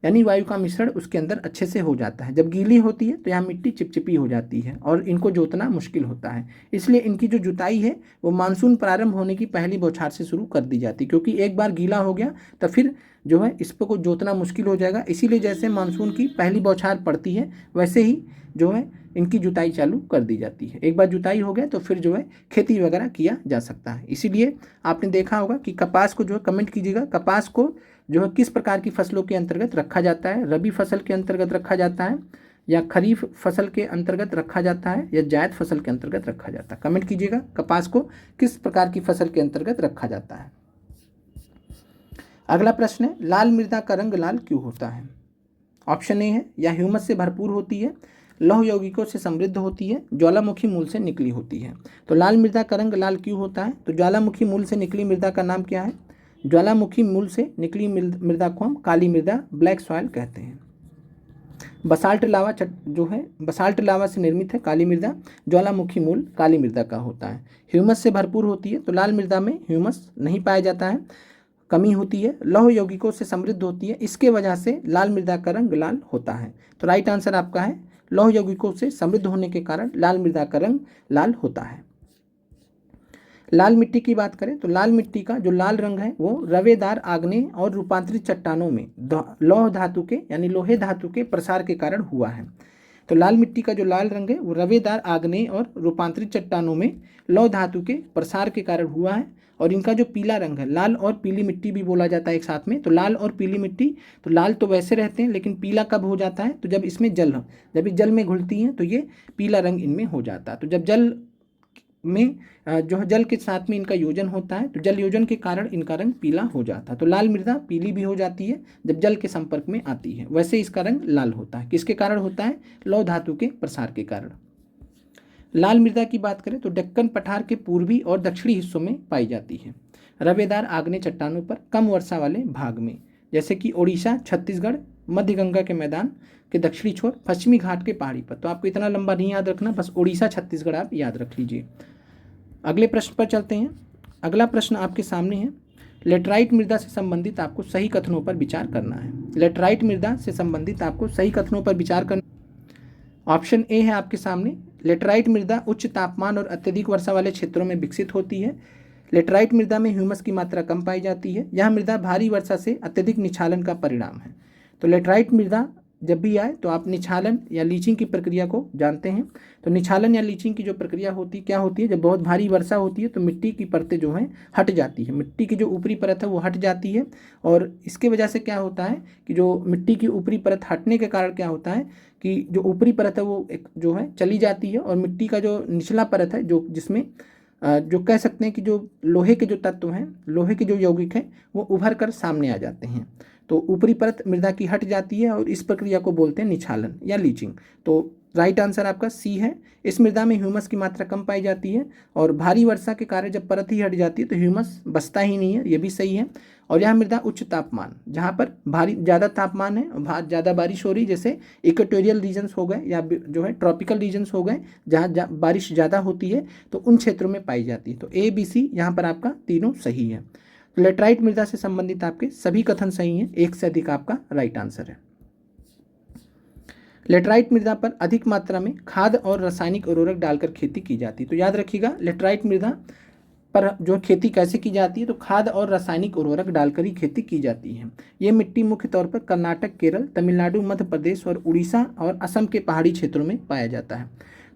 यानी वायु का मिश्रण उसके अंदर अच्छे से हो जाता है। जब गीली होती है तो यहाँ मिट्टी चिपचिपी हो जाती है और इनको जोतना मुश्किल होता है। इसलिए इनकी जो जुताई है वो मानसून प्रारंभ होने की पहली बौछार से शुरू कर दी जाती है, क्योंकि एक बार गीला हो गया तो फिर जो है इस पर को जोतना मुश्किल हो जाएगा। इसीलिए जैसे मानसून की पहली बौछार पड़ती है वैसे ही जो है इनकी जुताई चालू कर दी जाती है। एक बार जुताई हो गया तो फिर जो है खेती वगैरह किया जा सकता है। इसीलिए आपने देखा होगा कि कपास को जो है, कमेंट कीजिएगा, कपास को जो है किस प्रकार की फसलों के अंतर्गत रखा जाता है? रबी फसल के अंतर्गत रखा जाता है, या खरीफ फसल के अंतर्गत रखा जाता है, या जायद फसल के अंतर्गत रखा जाता है? कमेंट कीजिएगा, कपास को किस प्रकार की फसल के अंतर्गत रखा जाता है। अगला प्रश्न है, लाल मृदा का रंग लाल क्यों होता है? ऑप्शन ए है, या ह्यूमस से भरपूर होती है, लौह यौगिकों से समृद्ध होती है, ज्वालामुखी मूल से निकली होती है। तो लाल मृदा का रंग लाल क्यों होता है? तो ज्वालामुखी मूल से निकली मृदा का नाम क्या है? ज्वालामुखी मूल से निकली मृदा को हम काली मृदा, ब्लैक सॉइल कहते हैं। बसाल्ट लावा जो है बसाल्ट लावा से निर्मित है काली मृदा, ज्वालामुखी मूल काली मृदा का होता है। ह्यूमस से भरपूर होती है, तो लाल मृदा में ह्यूमस नहीं पाया जाता है, कमी होती है। लौह यौगिकों से समृद्ध होती है, इसके वजह से लाल मृदा का रंग लाल होता है। तो राइट आंसर आपका है, लौह यौगिकों से समृद्ध होने के कारण लाल मृदा का रंग लाल होता है। लाल मिट्टी की बात करें तो लाल मिट्टी का जो लाल रंग है वो रवेदार आग्नेय और रूपांतरित चट्टानों में लौह धातु के यानी लोहे धातु के प्रसार के कारण हुआ है। तो लाल मिट्टी का जो लाल रंग है वो रवेदार आग्नेय और रूपांतरित चट्टानों में लौह धातु के प्रसार के कारण हुआ है। और इनका जो पीला रंग है, लाल और पीली मिट्टी भी बोला जाता है एक साथ में। तो लाल और पीली मिट्टी, तो लाल तो वैसे रहते हैं लेकिन पीला कब हो जाता है? तो जब इसमें जब ये जल में घुलती हैं तो ये पीला रंग इनमें हो जाता है। तो जब जल में जो है जल के साथ में इनका योजन होता है तो जल योजन के कारण इनका रंग पीला हो जाता है। तो लाल मृदा पीली भी हो जाती है जब जल के संपर्क में आती है, वैसे इसका रंग लाल होता है। किसके कारण होता है? लौह धातु के प्रसार के कारण। लाल मृदा की बात करें तो दक्कन पठार के पूर्वी और दक्षिणी हिस्सों में पाई जाती है, रवेदार आग्नेय चट्टानों पर कम वर्षा वाले भाग में, जैसे कि ओडिशा, छत्तीसगढ़, मध्य गंगा के मैदान के दक्षिणी छोर, पश्चिमी घाट के पहाड़ी पर। तो आपको इतना लंबा नहीं याद रखना, बस ओडिशा छत्तीसगढ़ आप याद रख लीजिए। अगले प्रश्न पर चलते हैं। अगला प्रश्न आपके सामने है, लेटराइट मृदा से संबंधित आपको सही कथनों पर विचार करना है। लेटराइट मृदा से संबंधित आपको सही कथनों पर विचार करना। ऑप्शन ए है आपके सामने, लेटराइट मृदा उच्च तापमान और अत्यधिक वर्षा वाले क्षेत्रों में विकसित होती है। लेटराइट मृदा में ह्यूमस की मात्रा कम पाई जाती है। यह मृदा भारी वर्षा से अत्यधिक निछालन का परिणाम है। तो लेटराइट मृदा जब भी आए तो आप निछालन या लीचिंग की प्रक्रिया को जानते हैं। तो निछालन या लीचिंग की जो प्रक्रिया होती क्या होती है? जब बहुत भारी वर्षा होती है तो मिट्टी की परतें जो हैं हट जाती है, मिट्टी की जो ऊपरी परत है वो हट जाती है। और इसके वजह से क्या होता है कि जो मिट्टी की ऊपरी परत हटने के कारण क्या होता है कि जो ऊपरी परत है वो एक जो है चली जाती है, और मिट्टी का जो निचला परत है जो जिसमें जो कह सकते हैं कि जो लोहे के जो तत्व हैं, लोहे के जो यौगिक हैं वो उभर कर सामने आ जाते हैं। तो ऊपरी परत मृदा की हट जाती है और इस प्रक्रिया को बोलते हैं निछालन या लीचिंग। तो राइट आंसर आपका सी है। इस मृदा में ह्यूमस की मात्रा कम पाई जाती है, और भारी वर्षा के कारण जब परत ही हट जाती है तो ह्यूमस बचता ही नहीं है, ये भी सही है। और यह मृदा उच्च तापमान, जहाँ पर भारी ज़्यादा तापमान है, ज़्यादा बारिश हो रही, जैसे इक्वेटोरियल रीजन्स हो गए या जो है ट्रॉपिकल रीजन्स हो गए जहाँ बारिश ज़्यादा होती है, तो उन क्षेत्रों में पाई जाती है। तो ए बी सी यहाँ पर आपका तीनों सही है। लेटराइट मृदा से संबंधित आपके सभी कथन सही हैं, एक से अधिक आपका राइट आंसर है। लेटराइट मृदा पर अधिक मात्रा में खाद और रासायनिक उर्वरक डालकर खेती की जाती है। तो याद रखिएगा, लेटराइट मृदा पर जो खेती कैसे की जाती है, तो खाद और रासायनिक उर्वरक डालकर ही खेती की जाती है। ये मिट्टी मुख्य तौर पर कर्नाटक, केरल, तमिलनाडु, मध्य प्रदेश और उड़ीसा और असम के पहाड़ी क्षेत्रों में पाया जाता है।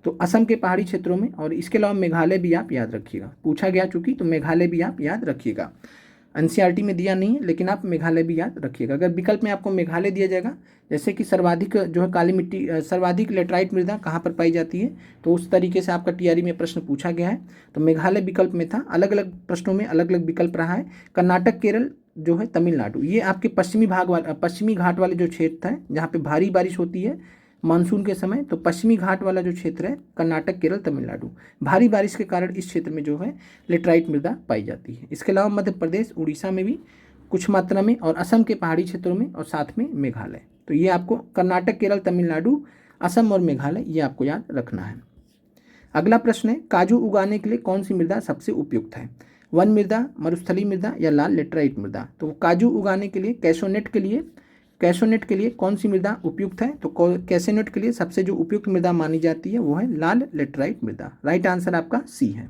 तो असम के पहाड़ी क्षेत्रों में, और इसके अलावा मेघालय भी आप याद रखिएगा, पूछा गया चूंकि, तो मेघालय भी आप याद रखिएगा। एनसीईआरटी में दिया नहीं है लेकिन आप मेघालय भी याद रखिएगा। अगर विकल्प में आपको मेघालय दिया जाएगा, जैसे कि सर्वाधिक जो है काली मिट्टी, सर्वाधिक लेटराइट मृदा कहाँ पर पाई जाती है, तो उस तरीके से आपका टीआरई में प्रश्न पूछा गया है। तो मेघालय विकल्प में था। अलग अलग प्रश्नों में अलग अलग विकल्प रहा है। कर्नाटक, केरल, जो है तमिलनाडु, ये आपके पश्चिमी भाग वाला, पश्चिमी घाट वाले जो क्षेत्र है जहाँ पे भारी बारिश होती है मानसून के समय, तो पश्चिमी घाट वाला जो क्षेत्र है कर्नाटक, केरल, तमिलनाडु, भारी बारिश के कारण इस क्षेत्र में जो है लेटराइट मृदा पाई जाती है। इसके अलावा मध्य प्रदेश, उड़ीसा में भी कुछ मात्रा में, और असम के पहाड़ी क्षेत्रों में, और साथ में मेघालय। तो ये आपको कर्नाटक, केरल, तमिलनाडु, असम और मेघालय ये आपको याद रखना है। अगला प्रश्न है, काजू उगाने के लिए कौन सी मृदा सबसे उपयुक्त है? वन मृदा, मरुस्थलीय मृदा या लाल लेटराइट मृदा? तो काजू उगाने के लिए कैशोनेट के लिए कौन सी मृदा उपयुक्त है? तो कैशोनेट के लिए सबसे जो उपयुक्त मृदा मानी जाती है वो है लाल लेटराइट मृदा। राइट आंसर आपका सी है।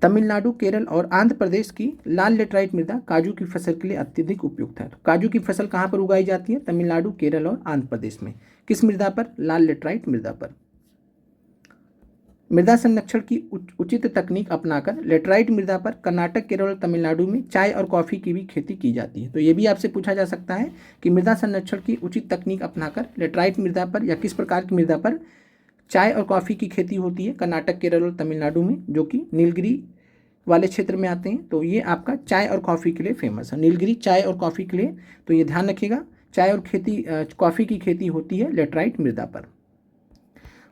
तमिलनाडु, केरल और आंध्र प्रदेश की लाल लेटराइट मृदा काजू की फसल के लिए अत्यधिक उपयुक्त है। तो काजू की फसल कहाँ पर उगाई जाती है? तमिलनाडु, केरल और आंध्र प्रदेश में। किस मृदा पर? लाल लेटराइट मृदा पर। मृदा संरक्षण की उचित तकनीक अपनाकर लेटराइट मृदा पर कर्नाटक, केरल और तमिलनाडु में चाय और कॉफ़ी की भी खेती की जाती है। तो ये भी आपसे पूछा जा सकता है कि मृदा संरक्षण की उचित तकनीक अपनाकर लेटराइट मृदा पर या किस प्रकार की मृदा पर चाय और कॉफ़ी की खेती होती है कर्नाटक, केरल और तमिलनाडु में, जो कि नीलगिरी वाले क्षेत्र में आते हैं। तो ये आपका चाय और कॉफ़ी के लिए फेमस है, नीलगिरी चाय और कॉफ़ी के लिए। तो ये ध्यान रखिएगा, चाय और कॉफ़ी की खेती होती है लेटराइट मृदा पर।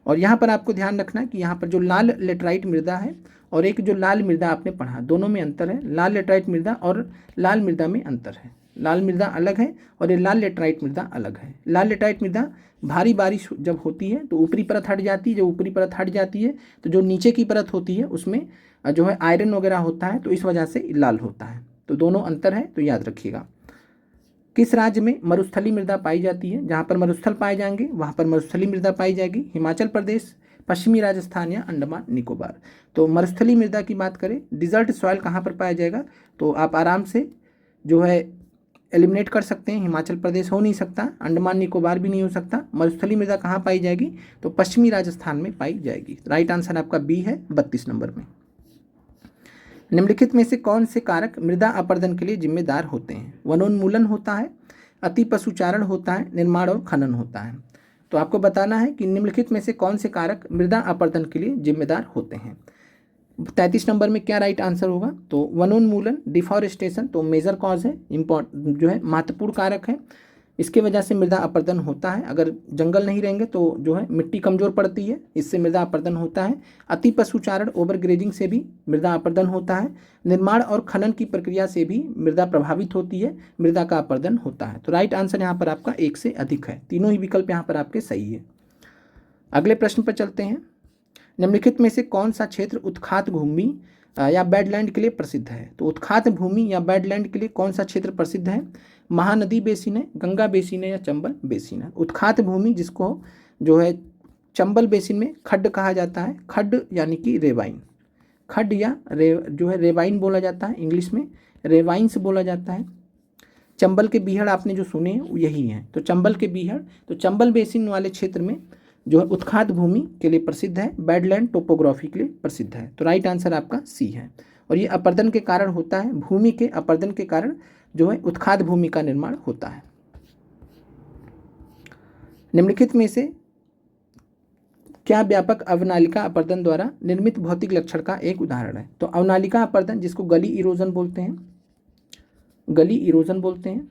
और यहाँ पर आपको ध्यान रखना है कि यहाँ पर जो लाल लेटराइट मृदा है और एक जो लाल मृदा आपने पढ़ा, दोनों में अंतर है। लाल लेटराइट मृदा और लाल मृदा में अंतर है। लाल मृदा अलग है और ये लाल लेटराइट मृदा अलग है। लाल लेटराइट मृदा भारी बारिश जब होती है तो ऊपरी परत हट जाती है, जब ऊपरी परत हट जाती है तो जो नीचे की परत होती है उसमें जो है आयरन वगैरह होता है, तो इस वजह से लाल होता है। तो दोनों अंतर है, तो याद रखिएगा। किस राज्य में मरुस्थलीय मृदा पाई जाती है? जहाँ पर मरुस्थल पाए जाएंगे वहाँ पर मरुस्थलीय मृदा पाई जाएगी। हिमाचल प्रदेश, पश्चिमी राजस्थान या अंडमान निकोबार। तो मरुस्थलीय मृदा की बात करें, डिजर्ट सॉइल कहाँ पर पाया जाएगा? तो आप आराम से जो है एलिमिनेट कर सकते हैं। हिमाचल प्रदेश हो नहीं सकता, अंडमान निकोबार भी नहीं हो सकता। मरुस्थलीय मृदा कहाँ पाई जाएगी? तो पश्चिमी राजस्थान में पाई जाएगी। राइट आंसर आपका बी है 32 नंबर में। निम्नलिखित में से कौन से कारक मृदा अपरदन के लिए जिम्मेदार होते हैं? वनोन्मूलन होता है, अति पशुचारण होता है, निर्माण और खनन होता है। तो आपको बताना है कि निम्नलिखित में से कौन से कारक मृदा अपरदन के लिए जिम्मेदार होते हैं। 33 नंबर में क्या राइट आंसर होगा? तो वनोन्मूलन, डिफॉरेस्टेशन तो मेजर कॉज है, जो है महत्वपूर्ण कारक है। इसके वजह से मृदा अपरदन होता है। अगर जंगल नहीं रहेंगे तो जो है मिट्टी कमज़ोर पड़ती है, इससे मृदा अपरदन होता है। अति पशुचारण, ओवर ग्रेजिंग से भी मृदा अपरदन होता है। निर्माण और खनन की प्रक्रिया से भी मृदा प्रभावित होती है, मृदा का अपरदन होता है। तो राइट आंसर यहाँ पर आपका 1 से अधिक है। तीनों ही विकल्प यहाँ पर आपके सही है। अगले प्रश्न पर चलते हैं। निम्नलिखित में से कौन सा क्षेत्र उत्खात भूमि या बेडलैंड के लिए प्रसिद्ध है? तो उत्खात भूमि या बेडलैंड के लिए कौन सा क्षेत्र प्रसिद्ध है? महानदी बेसिन है, गंगा बेसिन है या चंबल बेसिन है? उत्खात भूमि जिसको जो है चंबल बेसिन में खड्ड कहा जाता है। खड्ड यानी कि रेवाइन, खड्ड या जो है रेवाइन बोला जाता है, इंग्लिश में रेवाइन्स बोला जाता है। चंबल के बीहड़ आपने जो सुने हैं वो यही हैं। तो चंबल के बीहड़, तो चंबल बेसिन वाले क्षेत्र में जो है उत्खात भूमि के लिए प्रसिद्ध है, बेडलैंड टोपोग्राफी के लिए प्रसिद्ध है। तो राइट आंसर आपका सी है। और ये अपरदन के कारण होता है, भूमि के अपरदन के कारण जो है उत्खात भूमि का निर्माण होता है। निम्नलिखित में से क्या व्यापक अवनालिका अपरदन द्वारा निर्मित भौतिक लक्षण का एक उदाहरण है? तो अवनालिका अपरदन जिसको गली इरोजन बोलते हैं, गली इरोजन बोलते हैं।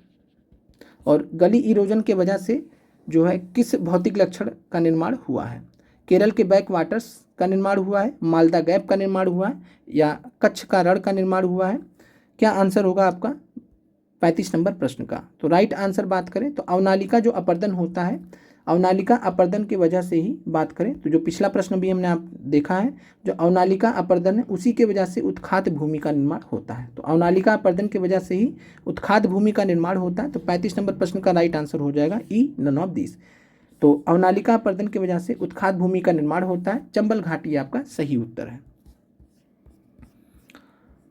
और गली इरोजन के वजह से जो है किस भौतिक लक्षण का निर्माण हुआ है? केरल के बैक वाटर्स का निर्माण हुआ है, मालदा गैप का निर्माण हुआ है, या कच्छ का रण का निर्माण हुआ है? क्या आंसर होगा आपका 35 नंबर प्रश्न का? तो राइट आंसर बात करें तो अवनालिका जो अपरदन होता है, अवनालिका अपरदन की वजह से ही बात करें तो जो पिछला प्रश्न भी हमने आप देखा है, जो अवनालिका अपरदन है उसी के वजह से उत्खात भूमि का निर्माण होता है। तो अवनालिका अपरदन की वजह से ही उत्खात भूमि का निर्माण होता है। तो 35 नंबर प्रश्न का राइट आंसर हो जाएगा ई, नन ऑफ दिस। तो अवनालिका अपरदन की वजह से उत्खात भूमि का निर्माण होता है। चंबल घाटी आपका सही उत्तर है।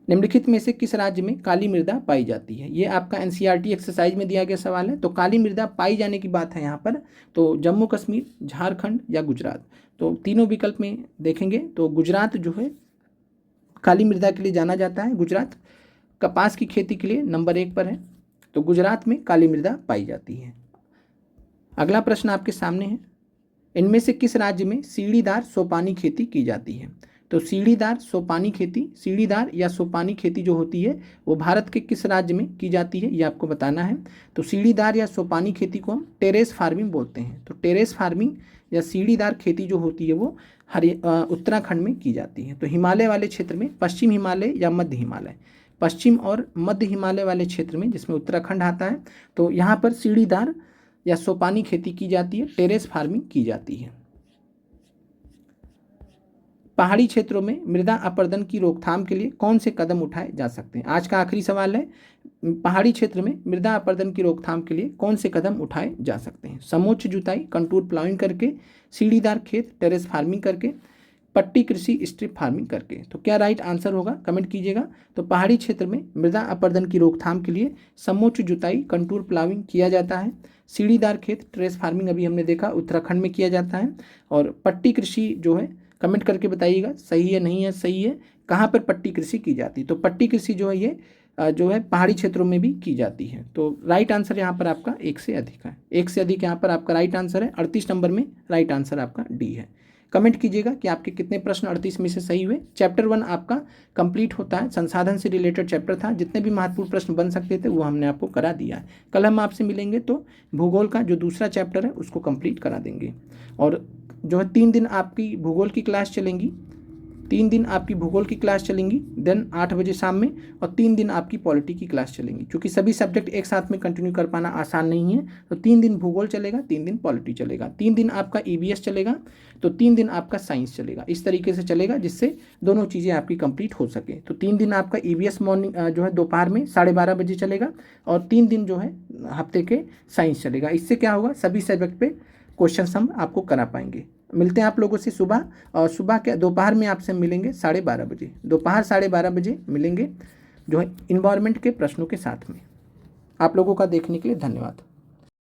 निम्नलिखित में से किस राज्य में काली मृदा पाई जाती है? ये आपका एनसीईआरटी एक्सरसाइज में दिया गया सवाल है। तो काली मृदा पाई जाने की बात है यहाँ पर, तो जम्मू कश्मीर, झारखंड या गुजरात? तो तीनों विकल्प में देखेंगे तो गुजरात जो है काली मृदा के लिए जाना जाता है। गुजरात कपास की खेती के लिए नंबर 1 पर है, तो गुजरात में काली मृदा पाई जाती है। अगला प्रश्न आपके सामने है, इनमें से किस राज्य में सीढ़ीदार सोपानी खेती की जाती है? तो सीढ़ीदार सोपानी खेती, सीढ़ीदार या सोपानी खेती जो होती है वो भारत के किस राज्य में की जाती है, ये आपको बताना है। तो सीढ़ीदार या सोपानी खेती को हम टेरेस फार्मिंग बोलते हैं। तो टेरेस फार्मिंग या सीढ़ीदार खेती जो होती है वो उत्तराखंड में की जाती है। तो हिमालय वाले क्षेत्र में, पश्चिम हिमालय या मध्य हिमालय, पश्चिम और मध्य हिमालय वाले क्षेत्र में जिसमें उत्तराखंड आता है, तो यहाँ पर सीढ़ीदार या सोपानी खेती की जाती है, टेरेस फार्मिंग की जाती है। पहाड़ी क्षेत्रों में मृदा अपरदन की रोकथाम के लिए कौन से कदम उठाए जा सकते हैं? आज का आखिरी सवाल है, पहाड़ी क्षेत्र में मृदा अपरदन की रोकथाम के लिए कौन से कदम उठाए जा सकते हैं? समोच्च जुताई, कंटूर प्लाविंग करके, सीढ़ीदार खेत, टेरेस फार्मिंग करके, पट्टी कृषि, स्ट्रिप फार्मिंग करके। तो क्या राइट आंसर होगा, कमेंट कीजिएगा। तो पहाड़ी क्षेत्र में मृदा अपरदन की रोकथाम के लिए समोच्च जुताई, कंटूर प्लाविंग किया जाता है, सीढ़ीदार खेत, टेरेस फार्मिंग अभी हमने देखा उत्तराखंड में किया जाता है, और पट्टी कृषि जो है, कमेंट करके बताइएगा सही है नहीं है, सही है, कहाँ पर पट्टी कृषि की जाती है। तो पट्टी कृषि जो है ये जो है पहाड़ी क्षेत्रों में भी की जाती है। तो राइट आंसर यहाँ पर आपका 1 से अधिक है, 1 से अधिक यहाँ पर आपका राइट आंसर है। 38 नंबर में राइट आंसर आपका डी है। कमेंट कीजिएगा कि आपके कितने प्रश्न 38 में से सही हुए। चैप्टर 1 आपका कंप्लीट होता है, संसाधन से रिलेटेड चैप्टर था, जितने भी महत्वपूर्ण प्रश्न बन सकते थे वो हमने आपको करा दिया है। कल हम आपसे मिलेंगे तो भूगोल का जो दूसरा चैप्टर है उसको कंप्लीट करा देंगे। और जो है 3 दिन आपकी भूगोल की क्लास चलेंगी, 3 दिन आपकी भूगोल की क्लास चलेंगी, देन 8 बजे शाम में, और 3 दिन आपकी पॉलिटी की क्लास चलेंगी। क्योंकि सभी सब्जेक्ट एक साथ में कंटिन्यू कर पाना आसान नहीं है, तो 3 दिन भूगोल चलेगा, 3 दिन पॉलिटी चलेगा, 3 दिन आपका ईवीएस चलेगा, तो 3 दिन आपका साइंस चलेगा। इस तरीके से चलेगा जिससे दोनों चीज़ें आपकी कंप्लीट हो सके। तो 3 दिन आपका ईवीएस मॉर्निंग जो है दोपहर में 12:30 बजे चलेगा, और 3 दिन जो है हफ्ते के साइंस चलेगा। इससे क्या होगा, सभी सब्जेक्ट पे क्वेश्चन हम आपको करा पाएंगे। मिलते हैं आप लोगों से सुबह, और सुबह के दोपहर में आपसे मिलेंगे 12:30 बजे, दोपहर 12:30 बजे मिलेंगे जो है इन्वायरमेंट के प्रश्नों के साथ में। आप लोगों का देखने के लिए धन्यवाद।